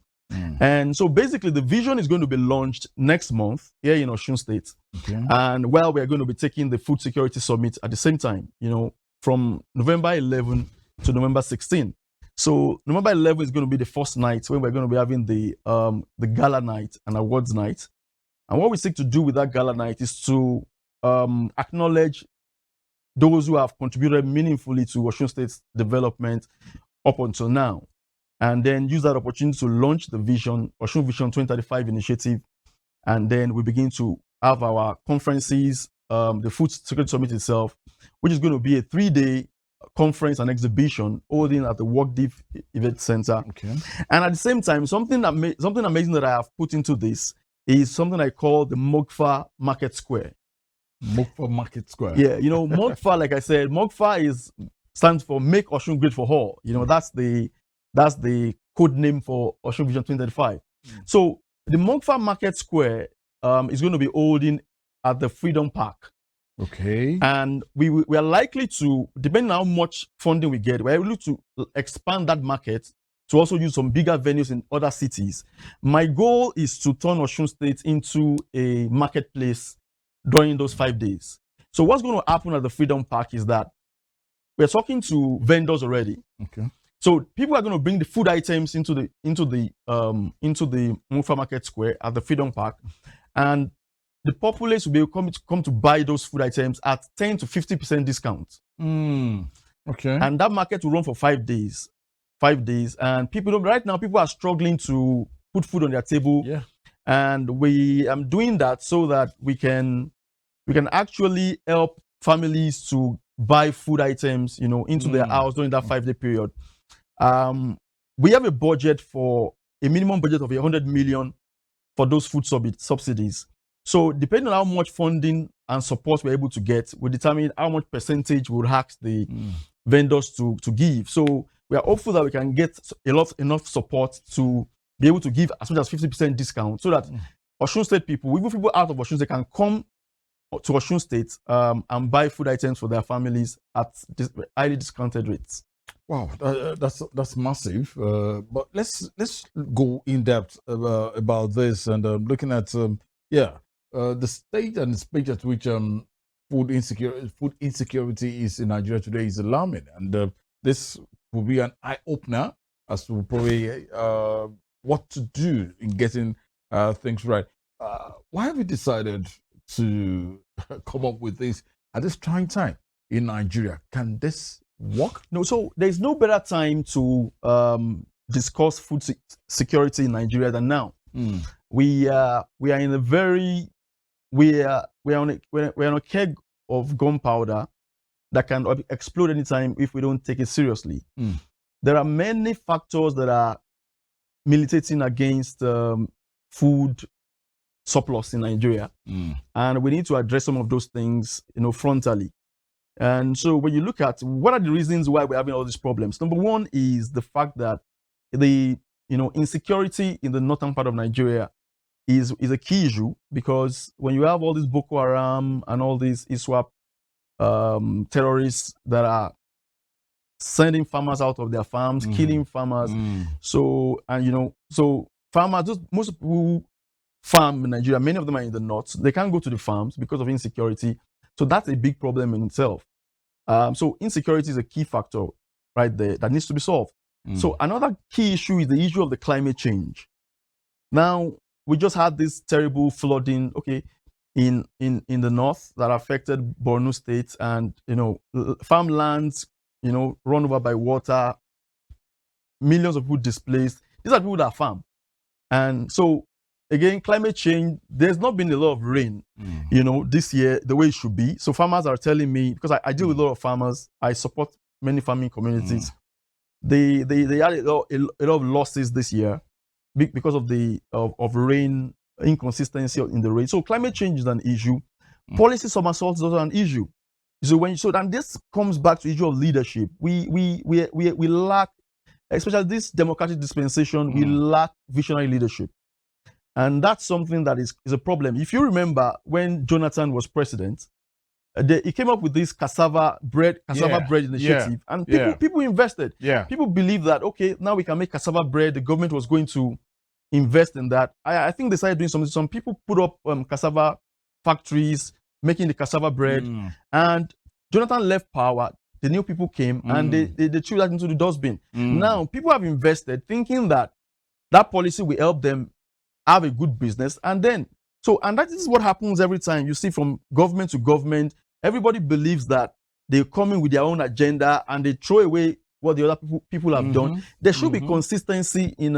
And so basically the vision is going to be launched next month here in Osun State. Okay. And while we're going to be taking the Food Security Summit at the same time, you know, from November 11 to November 16. So November 11 is going to be the first night when we're going to be having the gala night and awards night. And what we seek to do with that gala night is to acknowledge those who have contributed meaningfully to Osun State's development up until now, and then use that opportunity to launch the Vision, Osun Vision 2035 initiative, and then we begin to have our conferences, the Food Security Summit itself, which is going to be a 3-day conference and exhibition holding at the WorkDiv Event Center. Okay. And at the same time, something amazing that I have put into this is something I call the MOGFA Market Square. MOGFA Market Square. Yeah, you know, MOGFA, like I said, MOGFA stands for Make Osun Great for All. You know, that's the code name for Osun Vision 2035. So the MOGFA Market Square is going to be holding at the Freedom Park. Okay. And we are likely to, depending on how much funding we get, we're able to expand that market to also use some bigger venues in other cities. My goal is to turn Osun State into a marketplace during those 5 days. So what's going to happen at the Freedom Park is that we're talking to vendors already. Okay. So people are going to bring the food items into the MOGFA Market Square at the Freedom Park, and the populace will be come to buy those food items at 10 to 50% discount. Okay. And that market will run for 5 days. 5 days. And right now, people are struggling to put food on their table. Yeah. And we am doing that so that we can actually help families to buy food items, you know, into their house during that 5-day period. We have a minimum budget of 100 million for those food subsidies. So depending on how much funding and support we're able to get will determine how much percentage we'll ask the vendors to give. So we are hopeful that we can get enough support to be able to give as much as 50% discount, so that Osun State people, even people out of Osun State, can come to Osun State and buy food items for their families at highly discounted rates. Wow, that's massive. But let's go in depth about this, and looking at the state and the speed at which food insecurity is in Nigeria today is alarming, and this will be an eye opener as to probably what to do in getting things right. Why have you decided to come up with this at this trying time in Nigeria? Can this work? No, so there's no better time to discuss food security in Nigeria than now. We are in a very we're on a keg of gunpowder that can explode anytime if we don't take it seriously. There are many factors that are militating against food surplus in Nigeria, and we need to address some of those things, frontally. And so when you look at what are the reasons why we're having all these problems, number one is the fact that the insecurity in the northern part of Nigeria is a key issue, because when you have all these Boko Haram and all these ISWAP terrorists that are sending farmers out of their farms, killing farmers. So farmers, most people who farm in Nigeria, many of them are in the north. They can't go to the farms because of insecurity. So that's a big problem in itself. So insecurity is a key factor right there that needs to be solved. So another key issue is the issue of the climate change. Now, we just had this terrible flooding, in the north that affected Borno State, and farmlands, run over by water, millions of people displaced. These are people that farm. And so again, climate change, there's not been a lot of rain, this year the way it should be. So farmers are telling me, because I deal with a lot of farmers, I support many farming communities. They had a lot of losses this year because of the rain, inconsistency in the rain. So climate change is an issue. Policy somersault is also an issue. And this comes back to the issue of leadership. We lack, especially this democratic dispensation, we lack visionary leadership. And that's something that is a problem. If you remember when Jonathan was president, he came up with this cassava bread initiative, and people invested. People believe that, now we can make cassava bread. The government was going to invest in that. I think they started doing something. Some people put up cassava factories making the cassava bread, and Jonathan left power. The new people came and they threw that into the dustbin. Now people have invested thinking that policy will help them have a good business, and that is what happens every time. You see, from government to government, everybody believes that they come in with their own agenda and they throw away what the other people have done. There should be consistency in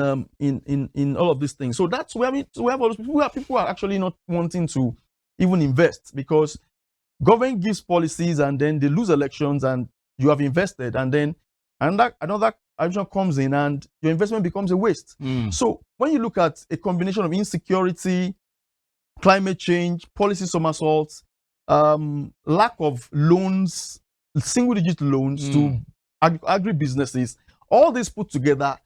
all of these things. So that's where we have all those people are actually not wanting to even invest, because government gives policies and then they lose elections and you have invested, and then another action comes in and your investment becomes a waste. So when you look at a combination of insecurity, climate change, policy somersaults, lack of loans, single-digit loans to agribusinesses, all this put together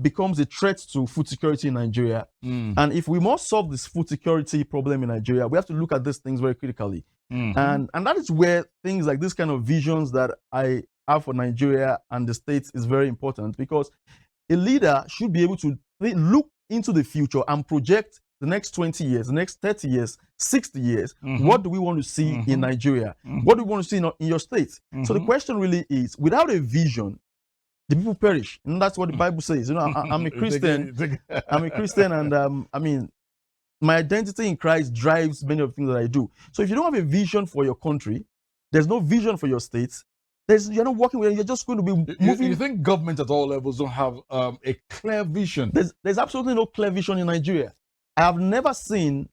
becomes a threat to food security in Nigeria. And if we must solve this food security problem in Nigeria, we have to look at these things very critically. And that is where things like this kind of visions that I have for Nigeria and the states is very important, because a leader should be able to look into the future and project the next 20 years, the next 30 years, 60 years. What do we want to see in Nigeria? What do we want to see in your state? So the question really is, without a vision, the people perish. And that's what the Bible says. I'm a Christian. I'm a Christian, and my identity in Christ drives many of the things that I do. So if you don't have a vision for your country, there's no vision for your state, you're not working with it, you're just going to be moving. You think government at all levels don't have a clear vision? There's absolutely no clear vision in Nigeria. I have never seen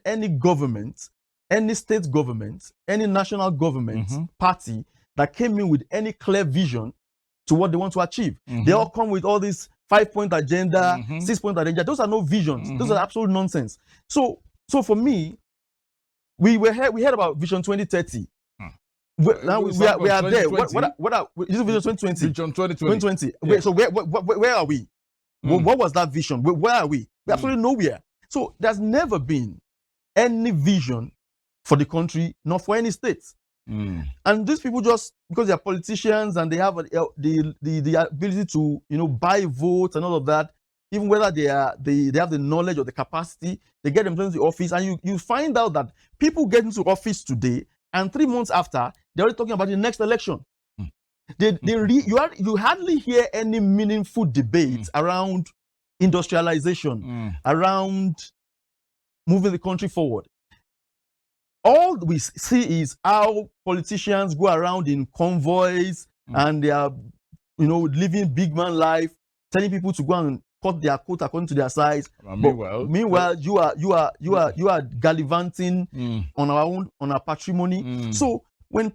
any government, any state government, any national government party that came in with any clear vision to what they want to achieve. They all come with all this 5-point agenda, 6-point agenda. Those are no visions. Those are absolute nonsense. So for me, We heard about Vision 2030. Now we are there. What are is it Vision 2020? Vision 2020. 2020. Yeah. So where are we? What was that vision? Where are we? We're absolutely nowhere. So there's never been any vision for the country, not for any state. And these people, just because they are politicians and they have the ability to buy votes and all of that, even whether they have the knowledge or the capacity, they get themselves into office, and you find out that people get into office today, and 3 months after, they're already talking about the next election. You hardly hear any meaningful debate around industrialization, around moving the country forward. All we see is how politicians go around in convoys and they are, living big man life, telling people to go and cut their coat according to their size. Meanwhile, you are gallivanting on our patrimony. So when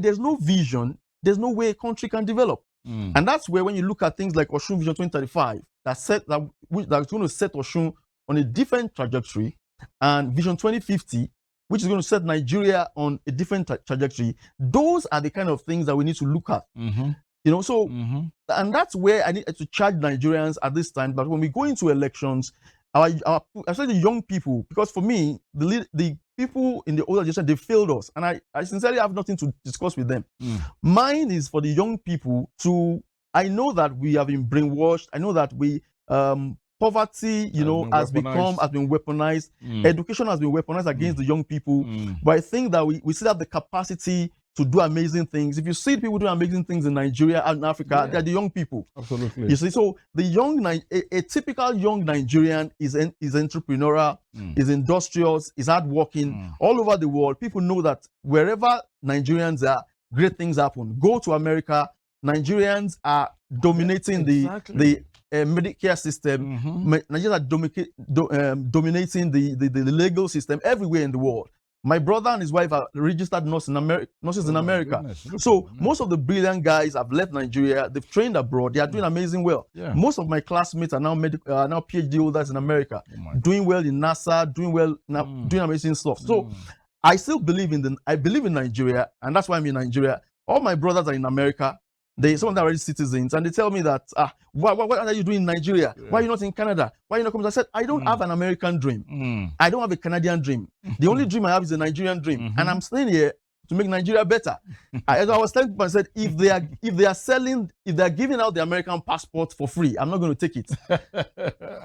there's no vision, there's no way a country can develop. And that's where, when you look at things like Osun Vision 2035, that's going to set Osun on a different trajectory, and Vision 2050, which is going to set Nigeria on a different trajectory. Those are the kind of things that we need to look at. And that's where I need to charge Nigerians at this time. But when we go into elections, especially the young people, because for me, the people in the older generation, they failed us, and I sincerely have nothing to discuss with them. Mine is for the young people I know that we have been brainwashed. I know that poverty, has been weaponized. Education has been weaponized against the young people. But I think that we still have the capacity to do amazing things. If you see people doing amazing things in Nigeria and Africa, they're the young people. Absolutely. You see, so a typical young Nigerian is entrepreneurial, is industrious, is hardworking. All over the world, people know that wherever Nigerians are, great things happen. Go to America, Nigerians are dominating the Medicare system. Nigerians are dominating the legal system everywhere in the world. My brother and his wife are registered nurses in America. So most of the brilliant guys have left Nigeria. They've trained abroad. They are doing amazing well. Most of my classmates are now PhD holders in America, doing well in NASA, doing amazing stuff. So I still believe in Nigeria, and that's why I'm in Nigeria. All my brothers are in America. Some of them are already citizens, and they tell me that, what are you doing in Nigeria? Why are you not in Canada? Why are you not coming? I said, I don't have an American dream. I don't have a Canadian dream. The only dream I have is a Nigerian dream, and I'm staying here to make Nigeria better. As I was telling people, I said, if they are giving out the American passport for free, I'm not going to take it.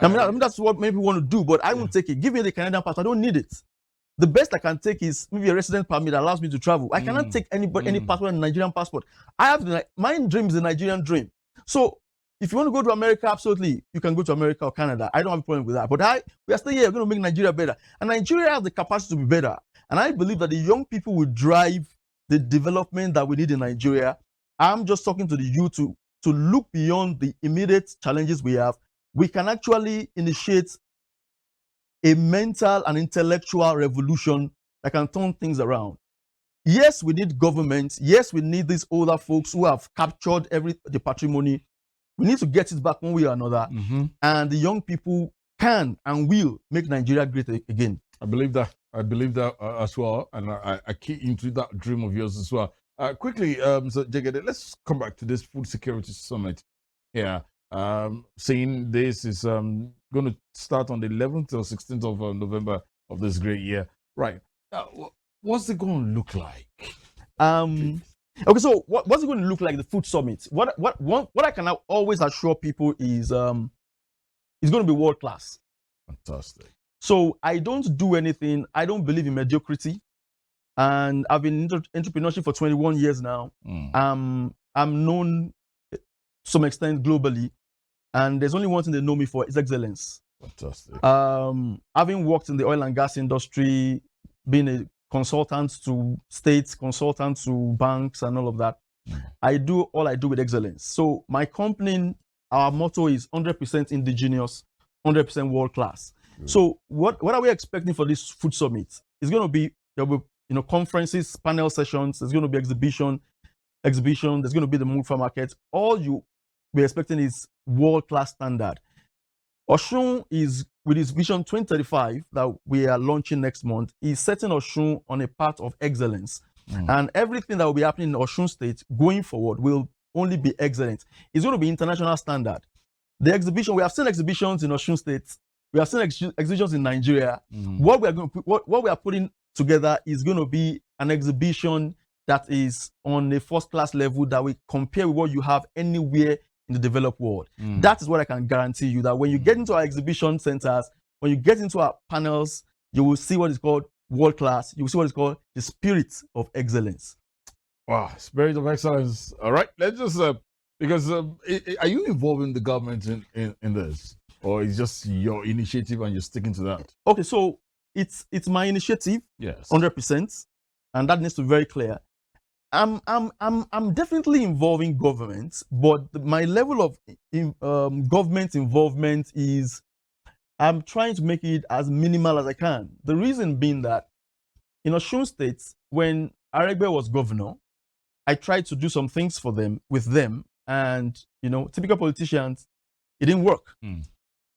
I mean that's what many people want to do, but I won't take it. Give me the Canadian passport. I don't need it. The best I can take is maybe a resident permit that allows me to travel. I cannot take any passport, a Nigerian passport. My dream is a Nigerian dream. So if you want to go to America, absolutely, you can go to America or Canada. I don't have a problem with that. But we are still here. We're going to make Nigeria better. And Nigeria has the capacity to be better. And I believe that the young people will drive the development that we need in Nigeria. I'm just talking to the youth to look beyond the immediate challenges we have. We can actually initiate a mental and intellectual revolution that can turn things around. Yes, we need government. Yes, we need these older folks who have captured the patrimony. We need to get it back one way or another. And the young people can and will make Nigeria great again. I believe that as well. And I key into that dream of yours as well. Quickly, so Jegede, let's come back to this food security summit here. Saying this is going to start on the 11th or 16th of November of this great year. Right. What's it going to look like? Okay, so what's it going to look like, the food summit? What I can always assure people is it's going to be world class. Fantastic. So I don't do anything. I don't believe in mediocrity. And I've been in entrepreneurship for 21 years now. I'm known to some extent globally. And there's only one thing they know me for, is excellence. Fantastic. Having worked in the oil and gas industry, being a consultant to states, consultant to banks and all of that, I do all I do with excellence. So my company, our motto is 100% indigenous, 100% world class. So what are we expecting for this food summit? It's going to be, there'll be conferences, panel sessions, there's going to be exhibition, there's going to be the Mufa market. All we're expecting is world-class standard. Osun is with his Vision 2035 that we are launching next month, is setting Osun on a path of excellence. And everything that will be happening in Osun State going forward will only be excellent. It's going to be international standard. The exhibition, we have seen exhibitions in Osun State. We have seen exhibitions in Nigeria. What we are putting together is going to be an exhibition that is on a first-class level that we compare with what you have anywhere in the developed world. That is what I can guarantee you, that when you get into our exhibition centers, when you get into our panels, you will see what is called world-class. You will see what is called the spirit of excellence. Wow, spirit of excellence. All right, let's just, because are you involving the government in this? Or it's just your initiative and you're sticking to that? Okay, so it's my initiative, yes, 100%, and that needs to be very clear. I'm definitely involving government, but my level of government involvement is I'm trying to make it as minimal as I can. The reason being that in Osun State, when Aregbe was governor, I tried to do some things for them with them, and typical politicians, it didn't work.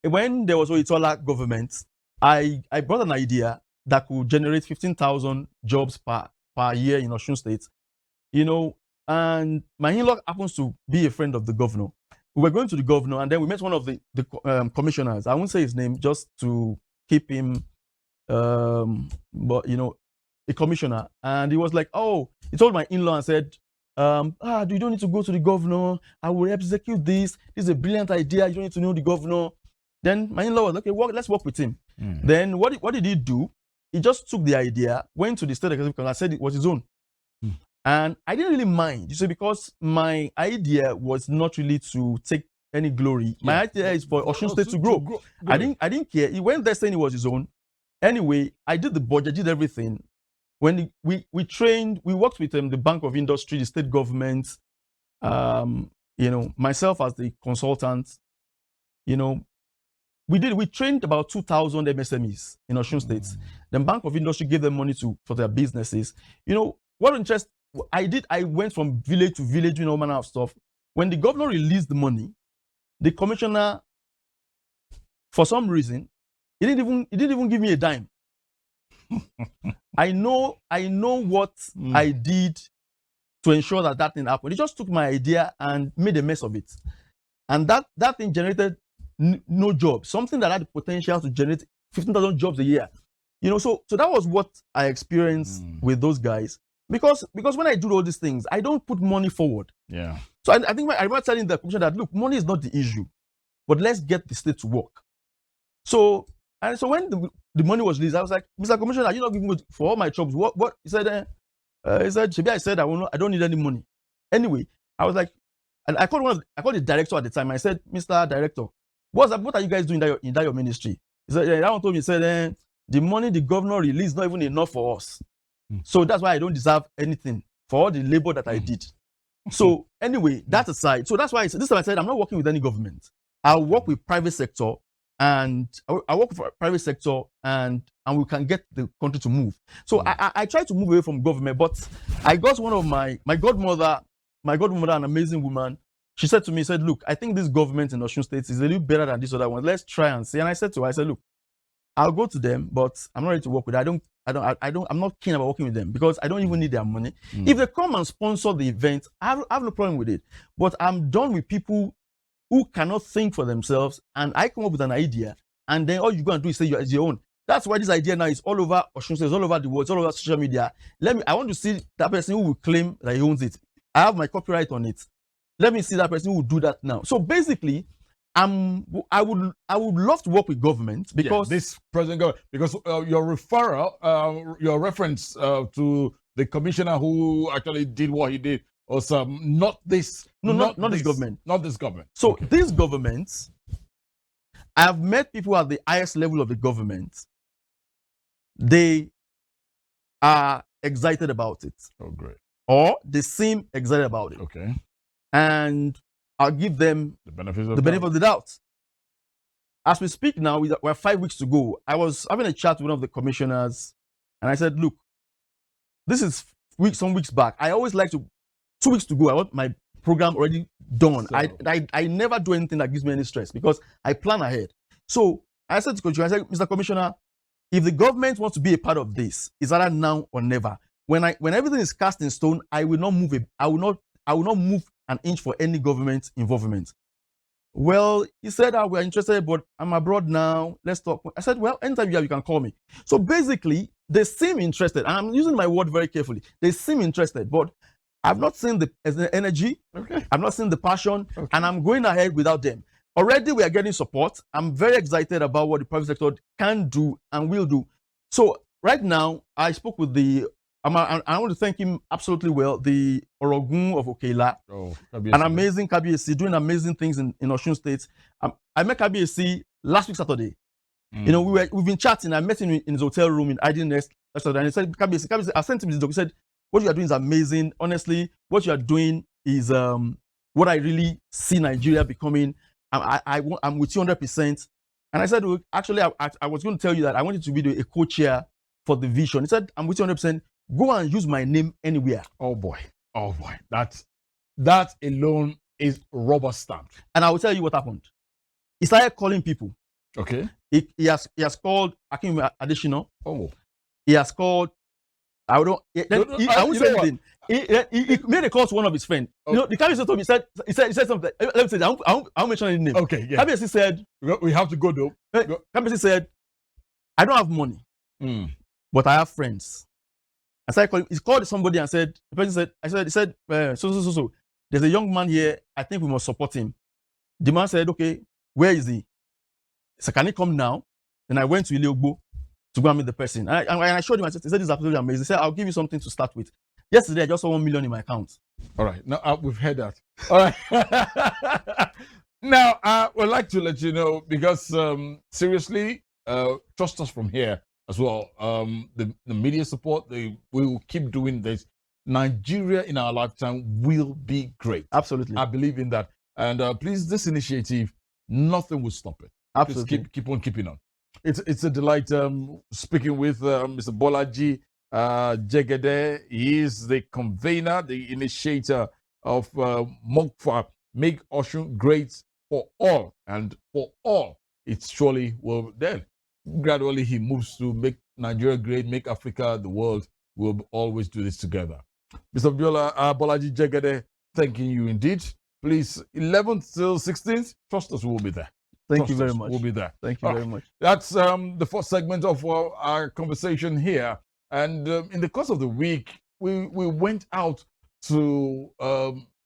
When there was Oyetola government, I brought an idea that could generate 15,000 jobs per year in Osun State. And my in-law happens to be a friend of the governor. We were going to the governor, and then we met one of the commissioners. I won't say his name just to keep him, but a commissioner. And he was like, "Oh," he told my in-law and said, "You don't need to go to the governor. I will execute this. This is a brilliant idea. You don't need to know the governor." Then my in-law was okay. Let's work with him. Then what did he do? He just took the idea, went to the state executive council, and said it was his own. And I didn't really mind, because my idea was not really to take any glory. My idea is for Osun State to grow. I didn't care. He went there saying it was his own. Anyway, I did the budget, did everything. When we trained, we worked with the Bank of Industry, the state government, myself as the consultant. We trained about 2,000 MSMEs in Osun State. The Bank of Industry gave them money for their businesses. What interest I went from village to village doing all manner of stuff. When the governor released the money, the commissioner, for some reason, he didn't even give me a dime. I know what I did to ensure that thing happened. He just took my idea and made a mess of it. And that thing generated no jobs, something that had the potential to generate 15,000 jobs a year. So that was what I experienced with those guys. Because when I do all these things, I don't put money forward. Yeah. So I think I remember telling the commission that, look, money is not the issue, but let's get the state to work. So when the money was released, I was like, Mr. Commissioner, are you not giving me for all my jobs? What? He said, Shebi, I said, I don't need any money. Anyway, I was like, and I called the director at the time. I said, Mr. Director, what are you guys doing in that your ministry? He said, that one told me, he said, the money the governor released not even enough for us. So that's why I don't deserve anything for all the labor that I did. So anyway, that aside, so that's why this time I said I'm not working with any government. I'll work with private sector, and I work with private sector, and we can get the country to move. So I try to move away from government, but I got one of my godmother, an amazing woman. She said to me, look, I think this government in Osun State is a little better than this other one. Let's try and see. And I said to her, look, I'll go to them, but I'm not ready to work with them. I'm not keen about working with them because I don't even need their money. If they come and sponsor the event, I have no problem with it. But I'm done with people who cannot think for themselves, and I come up with an idea, and then all you go and do is say it's your own. That's why this idea now is all over Osun State, it's all over the world, it's all over social media. I want to see that person who will claim that he owns it. I have my copyright on it. Let me see that person who will do that now. So basically, I would love to work with government because this present government, because your referral, your reference to the commissioner who actually did what he did was not this government. Not this government. So this government, I've met people at the highest level of the government. They are excited about it. Oh, great. Or they seem excited about it. Okay. And I'll give them the benefit of the doubt. As we speak now, we're 5 weeks to go. I was having a chat with one of the commissioners, and I said, look, this is some weeks back. I always like to, 2 weeks to go, I want my program already done. So, I never do anything that gives me any stress because I plan ahead. So I said to Coach, I said, Mr. Commissioner, if the government wants to be a part of this, it's either now or never. When everything is cast in stone, I will not move I will not move an inch for any government involvement. Well, he said, we're interested, but I'm abroad now. Let's talk. I said, well, anytime you can call me. So basically, they seem interested. And I'm using my word very carefully. They seem interested, but I've not seen the energy. Okay. I've not seen the passion, and I'm going ahead without them. Already, we are getting support. I'm very excited about what the private sector can do and will do. So right now, I spoke with I want to thank him absolutely well, the Orogun of Okela, an amazing KBAC, doing amazing things in Osun State. I met KBAC last week Saturday. You know, we've been chatting. I met him in his hotel room in IDNS Saturday, and he said, KBAC, I sent him this doc. He said, what you are doing is amazing. Honestly, what you are doing is what I really see Nigeria becoming. I'm with you 100%. And I said, well, actually, I was going to tell you that I wanted to be a co-chair for the vision. He said, I'm with you 100%. Go and use my name anywhere. Oh boy. That alone is rubber stamped. And I will tell you what happened. He started calling people. Okay. He has called Akim Adesina. Oh. He has called. I won't say anything. He made a call to one of his friends. Okay. You know, the KBC told me, he said something. Let me say, I won't mention any name. Okay, yeah. KBC said, we have to go though. KBC said, I don't have money, but I have friends. I started calling. He called somebody and said, the person said, so. There's a young man here. I think we must support him. The man said, okay, where is he? So can he come now? Then I went to Ileogbo to go and meet the person. And I showed him. He said, this is absolutely amazing. He said, I'll give you something to start with. Yesterday, I just saw 1 million in my account. All right. Now, we've heard that. All right. Now, I would like to let you know, because seriously, trust us from here as well. The media support, we will keep doing this. Nigeria in our lifetime will be great. Absolutely. I believe in that. And please, this initiative, nothing will stop it. Absolutely. Just keep on keeping on. It's a delight speaking with Mr. Bolaji Jegede. He is the convener, the initiator of MOGFA, Make Osun Great for All. And for all, it surely will then. Gradually, he moves to make Nigeria great, make Africa, the world. We'll always do this together. Mr. Bolaji Jegede, thanking you indeed. Please, 11th till 16th, trust us, we'll be there. Thank you very much. We'll be there. Thank you very much. That's the first segment of our conversation here. And in the course of the week, we went out to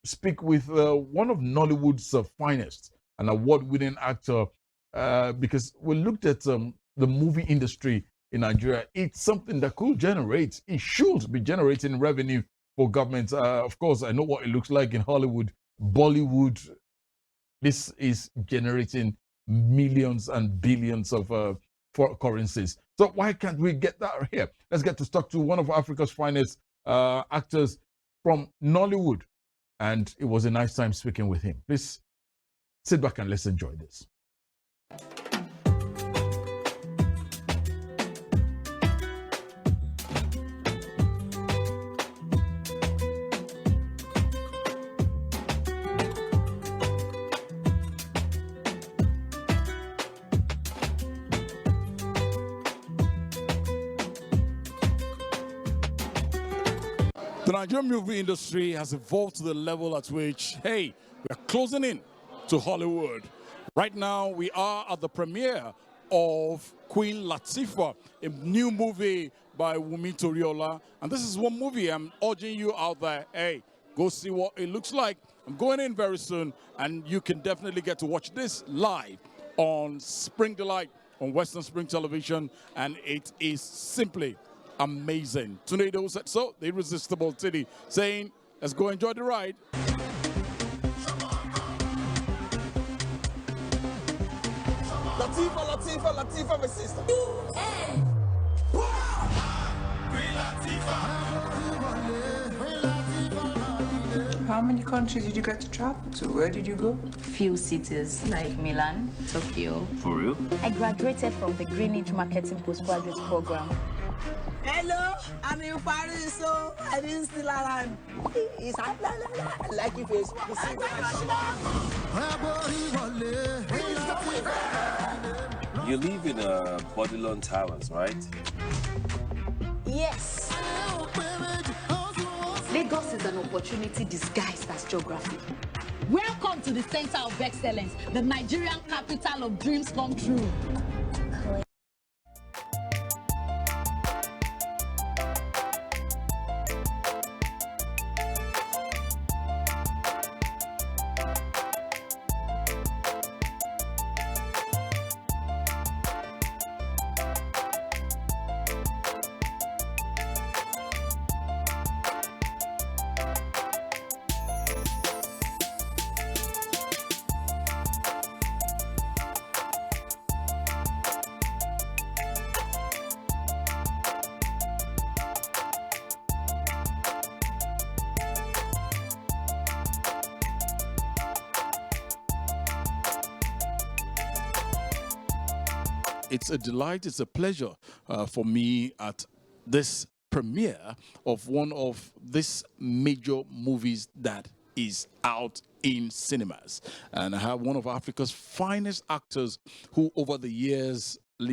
speak with one of Nollywood's finest, an award-winning actor, because we looked at the movie industry in Nigeria. It's something that could generate, it should be generating revenue for government. Of course, I know what it looks like in Hollywood, Bollywood. This is generating millions and billions of currencies. So why can't we get that here? Let's get to talk to one of Africa's finest actors from Nollywood. And it was a nice time speaking with him. Please sit back and let's enjoy this. The Nigerian movie industry has evolved to the level at which, hey, we're closing in to Hollywood. Right now, we are at the premiere of Queen Latifah, a new movie by Wunmi Toriola. And this is one movie I'm urging you out there, hey, go see what it looks like. I'm going in very soon, and you can definitely get to watch this live on Spring Delight on Western Spring Television, and it is simply amazing. Tunde Idowu said so, the irresistible Titty, saying, let's go enjoy the ride. Latifah, my sister. How many countries did you get to travel to? Where did you go? Few cities like Milan, Tokyo. For real? I graduated from the Greenwich Marketing Postgraduate Program. Hello, I'm in Paris, so I didn't still around. It's like your face. You live in Bodilon Towers, right? Yes. Lagos is an opportunity disguised as geography. Welcome to the center of excellence, the Nigerian capital of dreams come true. It's a delight, it's a pleasure for me at this premiere of one of these major movies that is out in cinemas. And I have one of Africa's finest actors who over the years, as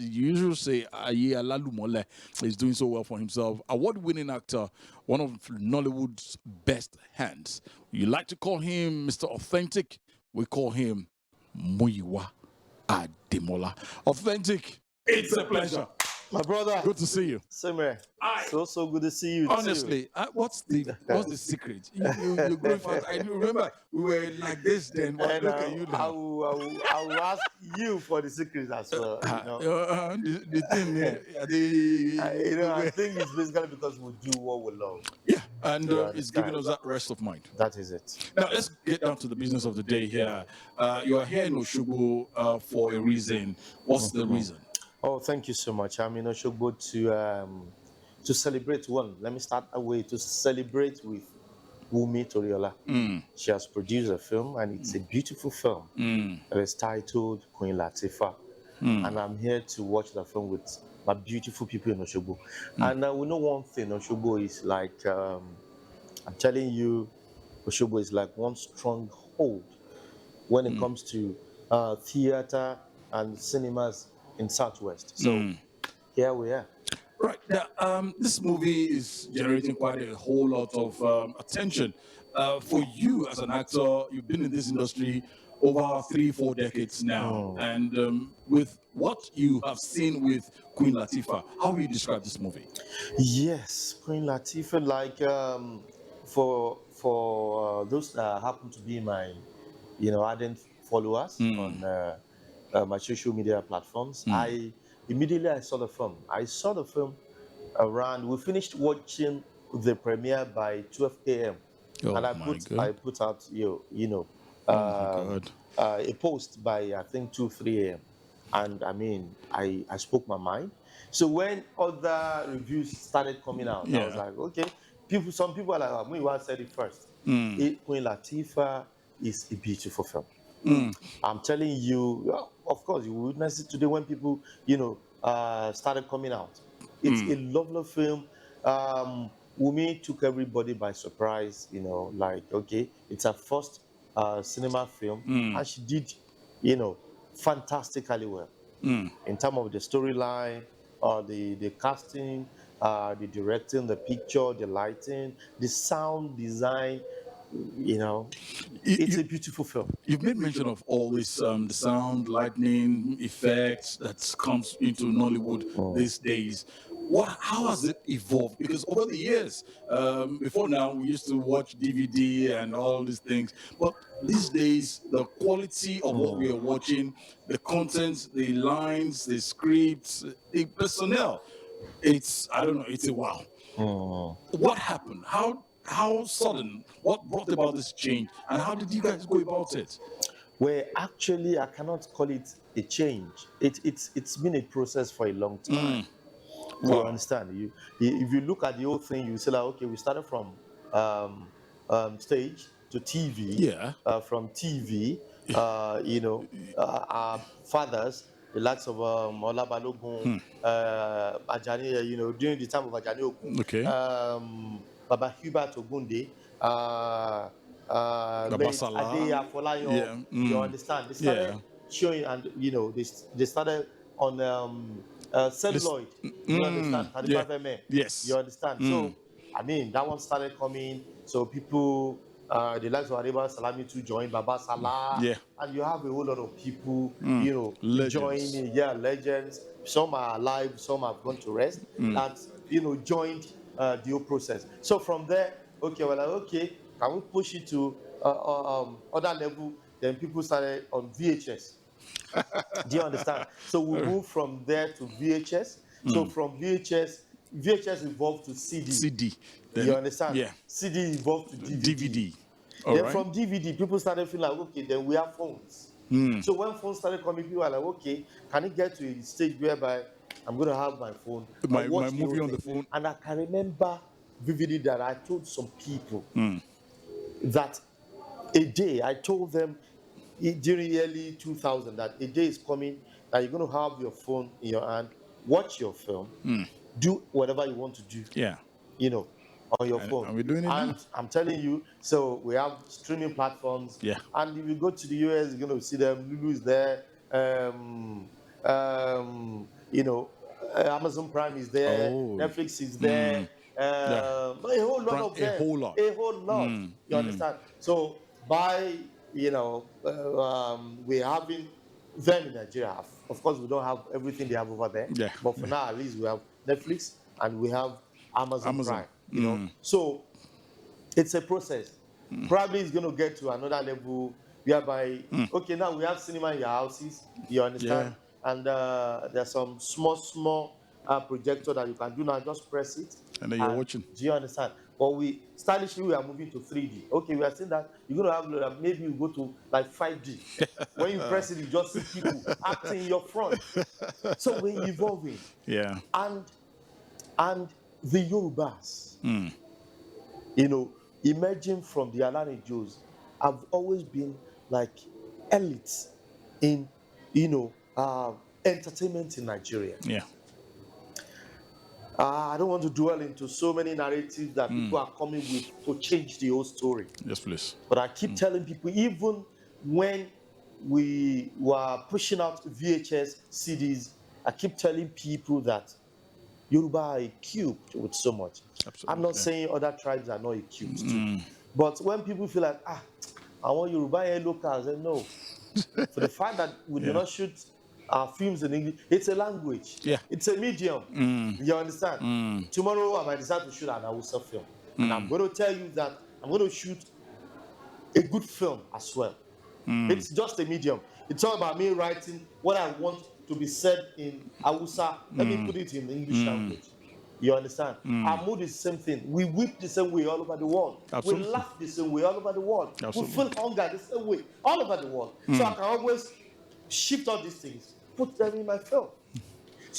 you usually say, Aye Alalumole, is doing so well for himself. Award-winning actor, one of Nollywood's best hands. You like to call him Mr. Authentic, we call him Muyiwa Ademola. Authentic, it's a pleasure. My brother. Good to see you. Same here. So good to see you. Honestly, what's the secret? You're going fast. I remember we were like this then. But look at you now. I will ask you for the secret as well. The thing, I think it's basically because we do what we love. Yeah, and it's giving us that rest of mind. That is it. Now let's get down to the business of the day here. You are here in Oshogo for a reason. What's the reason? Oh, thank you so much. I'm in Oshogo to celebrate one. Let me start away to celebrate with Wumi Toriola. She has produced a film, and it's a beautiful film. It is titled Queen Latifah. And I'm here to watch the film with my beautiful people in Oshogo. And we know one thing, Oshogo is like, I'm telling you, Oshogo is like one stronghold when it comes to theater and cinemas in Southwest. So here we are. Right. Now, this movie is generating quite a whole lot of attention. For you as an actor, you've been in this industry over 3-4 decades now. And with what you have seen with Queen Latifah, how will you describe this movie? Yes, Queen Latifah, like for those that happen to be my, ardent followers on my social media platforms, Immediately I saw the film. I saw the film around, we finished watching the premiere by 12 a.m. And I put out, a post by, I think, 2-3 a.m. And I mean, I spoke my mind. So when other reviews started coming out, I was like, okay, some people are like, Muyiwa said it first. Queen Latifah is a beautiful film. I'm telling you, of course, you witness it today when people, started coming out. It's a lovely film. Wumi took everybody by surprise, okay, it's her first cinema film, and she did, fantastically well. In terms of the storyline, the casting, the directing, the picture, the lighting, the sound design, it's a beautiful film. You've made mention of all this, the sound, lightning, effects that comes into Nollywood these days. How has it evolved? Because over the years, before now, we used to watch DVD and all these things. But these days, the quality of what we are watching, the contents, the lines, the scripts, the personnel, it's a wow. What happened? How sudden? What brought about this change? And how did you guys go about it? Well, actually, I cannot call it a change. It's been a process for a long time. You understand? If you look at the whole thing, you say like, okay, we started from stage to TV. From TV, our fathers, the likes of Ola Balogun, Ajani, during the time of Ajani Okun, Baba Hubert Ogunde, late Adeya Folayan, you understand? They started showing, and they started on celluloid. You understand? 35 mm. Yes. You understand? So I mean, that one started coming. So people, the likes of Areba Salami to join Baba Salah, Yeah. and you have a whole lot of people, Legends. joining. Yeah, legends. Some are alive, some have gone to rest. That joined the whole process. So from there, okay, we're like, okay, can we push it to other level? Then people started on VHS. Do you understand? So we moved from there to VHS. So from VHS evolved to CD. CD. You understand? Yeah. CD evolved to DVD. All Then right. from DVD, people started feeling like, okay, then we have phones. So when phones started coming, people were like, okay, can it get to a stage whereby I'm going to have my phone, My watch movie on thing? the phone. And I can remember vividly that I told some people that a day, I told them during the early 2000 that a day is coming that you're going to have your phone in your hand, watch your film, do whatever you want to do. Yeah. On your phone. And we're doing it now. And I'm telling you, so we have streaming platforms. Yeah. And if you go to the US, you're going to see them. Lulu is there. Amazon Prime is there. Netflix is there. A whole lot of them. A whole lot. You understand? So by we're having them in Nigeria. Of course, we don't have everything they have over there. Yeah. But for now, at least we have Netflix and we have Amazon. Prime. So it's a process. Probably it's going to get to another level whereby, okay, now we have cinema in your houses, you understand? Yeah. And there's some small projector that you can do now, just press it. And then you're watching. Do you understand? But stylishly, we are moving to 3D. Okay, we are saying that you're going to have, maybe you go to like 5D. When you press it, you just see people acting in your front. So we're evolving. Yeah. And the Yorubas, emerging from the Alani Jews, have always been like elites in, entertainment in Nigeria. Yeah. I don't want to dwell into so many narratives that people are coming with to change the whole story. Yes, please. But I keep telling people, even when we were pushing out VHS CDs, I keep telling people that Yoruba are equipped with so much. Absolutely. I'm not saying other tribes are not equipped too. But when people feel like, I want Yoruba and locals, then no. For the fact that we do not shoot our films in English, it's a language. Yeah. It's a medium. You understand? Tomorrow I might decide to shoot an Hausa film. And I'm going to tell you that I'm going to shoot a good film as well. It's just a medium. It's all about me writing what I want to be said in Hausa. Let me put it in the English language. You understand? Our mood is the same thing. We weep the same way all over the world. Absolutely. We laugh the same way all over the world. Absolutely. We feel hunger the same way all over the world. So I can always shift all these things, put them in my film.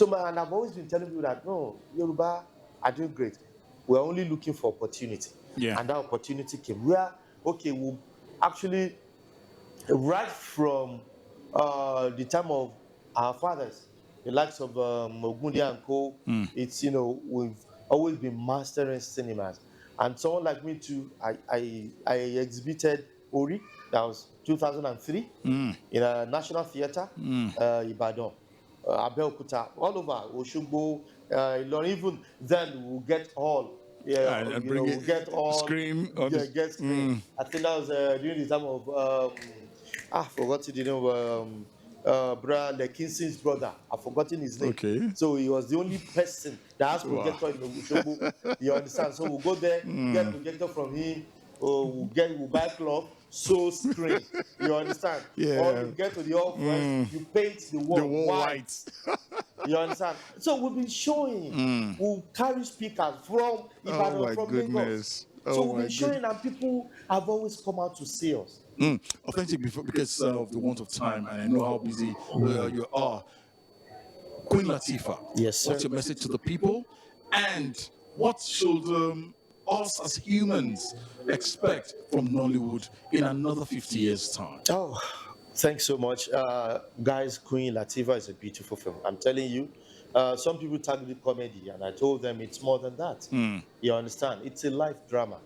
And I've always been telling people that, no, Yoruba are doing great. We're only looking for opportunity. Yeah. And that opportunity came. We'll actually, right from the time of our fathers, the likes of Ogundi and Co. It's, we've always been mastering cinemas. And someone like me too, I exhibited Ori, that was 2003, in a National Theatre, Ibadan, Abeokuta, all over, Oshogbo, even then we'll get all. And bring we'll get all. Screen. Get screen. I think that was during the time of, I forgot the name of Brother Lekinson's brother. I've forgotten his name. Okay. So he was the only person that has projector in Oshogbo. You understand? So we'll go there, get projector from him, we'll buy cloth, sew screen. You understand? Yeah. Or you get to the office, you paint the wall, white. You understand? So we've been showing. We'll carry speakers from Ibadan, from Lagos. So we've been showing, and people have always come out to see us. Authentic, because of the want of time, and I know how busy you are. Queen Latifah, yes, sir. What's your message to the people? And what should us as humans expect from Nollywood in another 50 years' time? Oh, thanks so much. Guys, Queen Latifah is a beautiful film. I'm telling you, some people target it comedy, and I told them it's more than that. You understand? It's a life drama.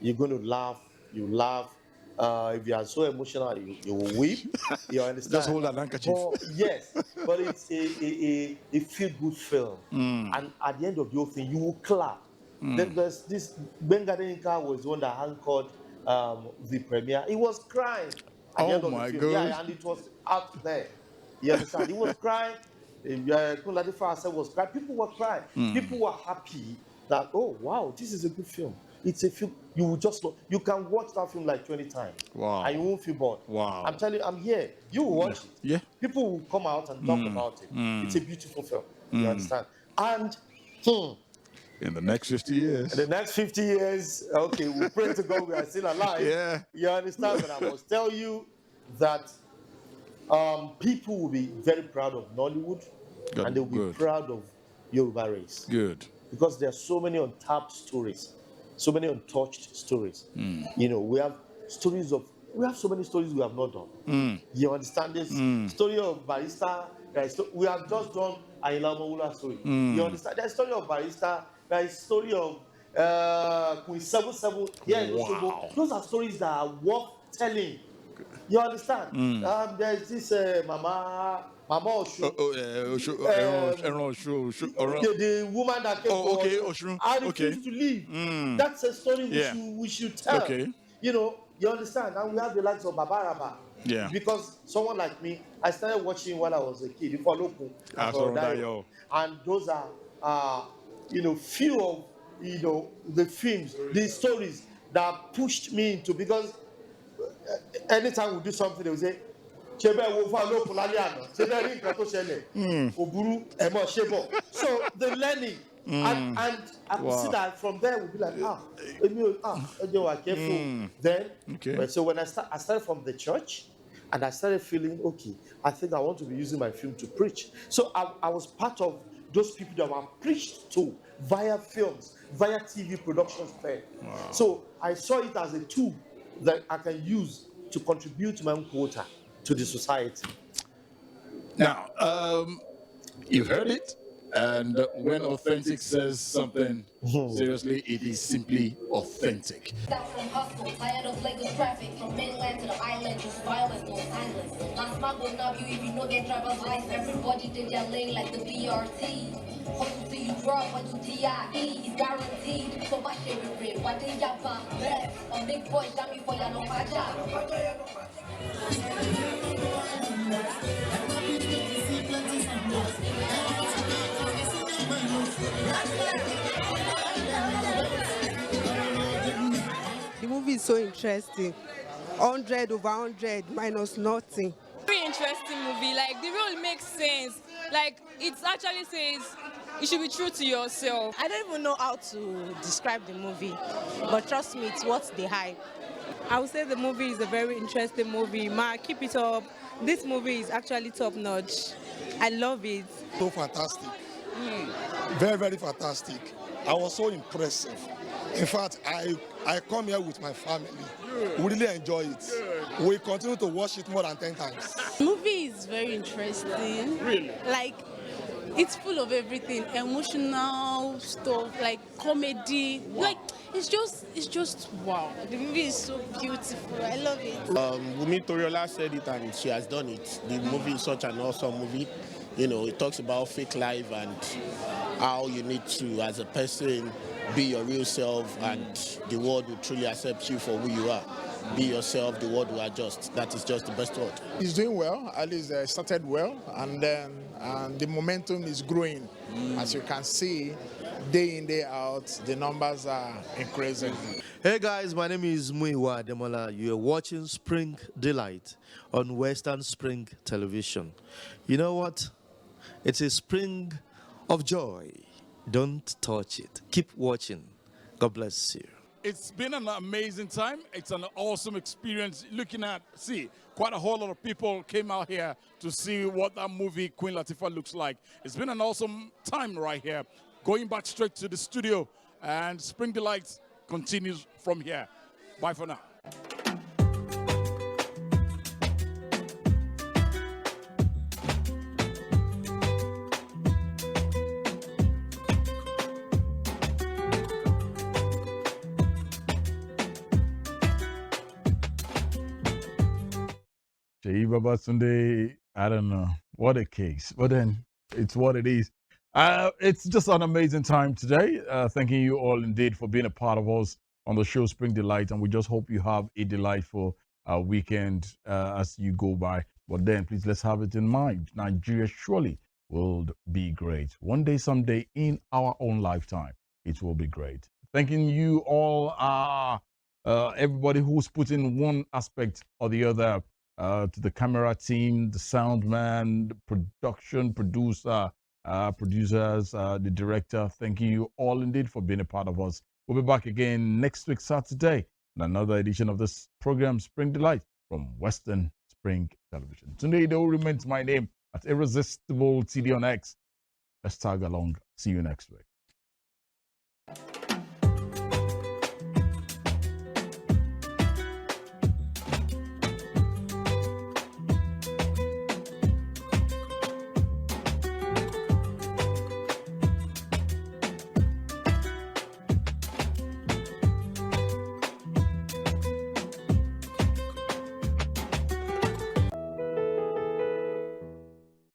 You're going to laugh, you laugh, If you are so emotional, you will weep. You understand? Just hold that handkerchief. But, yes, but it's a feel-good film. And at the end of the whole thing, you will clap. Then there's this, Ben Gadenka was the one that anchored the premiere. He was crying at the end of the film. Yeah, and it was out there. You understand? He was crying. Kunladifa was crying. People were crying. People were happy that, oh, wow, this is a good film. It's a film you will just you can watch that film like 20 times. Wow. And you won't feel bored. Wow. I'm telling you, I'm here. You will watch it. Yeah. People will come out and talk about it. It's a beautiful film. You understand? And in the next 50 years. In the next 50 years, okay, we pray to God we are still alive. Yeah. You understand? But I must tell you that people will be very proud of Nollywood and they will be proud of Yoruba race. Good. Because there are so many untapped stories, so many untouched stories. You know, we have so many stories we have not done. You understand this? Story of Barrister, we have just done Ayinla Omowola's story. You understand? There's story of Barrister, there is story of Queen 77 here in Osogbo. Those are stories that are worth telling. You understand? There's this Mama Oshu. The woman that came to Oshu. I refuse to leave. That's a story we should tell. Okay. You know, you understand? And we have the likes of Babaraba. Yeah. Because someone like me, I started watching when I was a kid, before Loku. And those are, you know, few of, you know, the films, the stories that pushed me into, because anytime we do something, they will say, so the learning, and I could see that from there we'll be like, careful. Then, so when I started from the church, and I started feeling, okay, I think I want to be using my film to preach. So I was part of those people that were preached to via films, via TV productions. So I saw it as a tool that I can use to contribute my own quota to the society. Now, you've heard it, and when authentic says something, seriously, it is simply authentic. From hustle, tired of Lagos traffic, from mainland to the island, just violence, no silence. Last month will not you if you know their driver's license. Everybody did their lane like the BRT. Hope to see you drop onto TIE is guaranteed. So much every rate, what they have left. A big boy, jammy for ya no paja. The movie is so interesting. 100 over 100 minus nothing. Very interesting movie. Like, the role makes sense. Like, it actually says you should be true to yourself. I don't even know how to describe the movie, but trust me, it's worth the hype. I would say the movie is a very interesting movie. Ma, keep it up. This movie is actually top notch. I love it. So fantastic. Very, very fantastic. I was so impressive. In fact, I come here with my family. We really enjoy it. We continue to watch it more than 10 times. The movie is very interesting. Really? Like, it's full of everything, emotional stuff, like comedy. Wow. Like, it's just wow. The movie is so beautiful. I love it. Wumi Toriola said it and she has done it. The movie is such an awesome movie. You know, it talks about fake life and how you need to, as a person, be your real self, and the world will truly accept you for who you are. Be yourself, the world will adjust. That is just the best word. He's doing well, at least started well, and then the momentum is growing. As you can see, day in, day out, the numbers are increasing. Hey guys, my name is Muyiwa Ademola. You are watching Spring Delight on Western Spring Television. You know what? It's a spring of joy. Don't touch it. Keep watching. God bless you. It's been an amazing time. It's an awesome experience. Looking at, quite a whole lot of people came out here to see what that movie Queen Latifah looks like. It's been an awesome time right here. Going back straight to the studio, and Spring Delight continues from here. Bye for now. Tunde, I don't know. What a case. But then it's what it is. It's just an amazing time today. Thanking you all indeed for being a part of us on the show Spring Delight. And we just hope you have a delightful weekend as you go by. But then please let's have it in mind. Nigeria surely will be great. One day, someday in our own lifetime, it will be great. Thanking you all, everybody who's put in one aspect or the other, to the camera team, the sound man, the production producer, producers, the director. Thank you all indeed for being a part of us. We'll be back again next week, Saturday, in another edition of this program, Spring Delight, from Western Spring Television. Today, Idowu remains my name at Irresistible TD on X. Let's tag along. See you next week.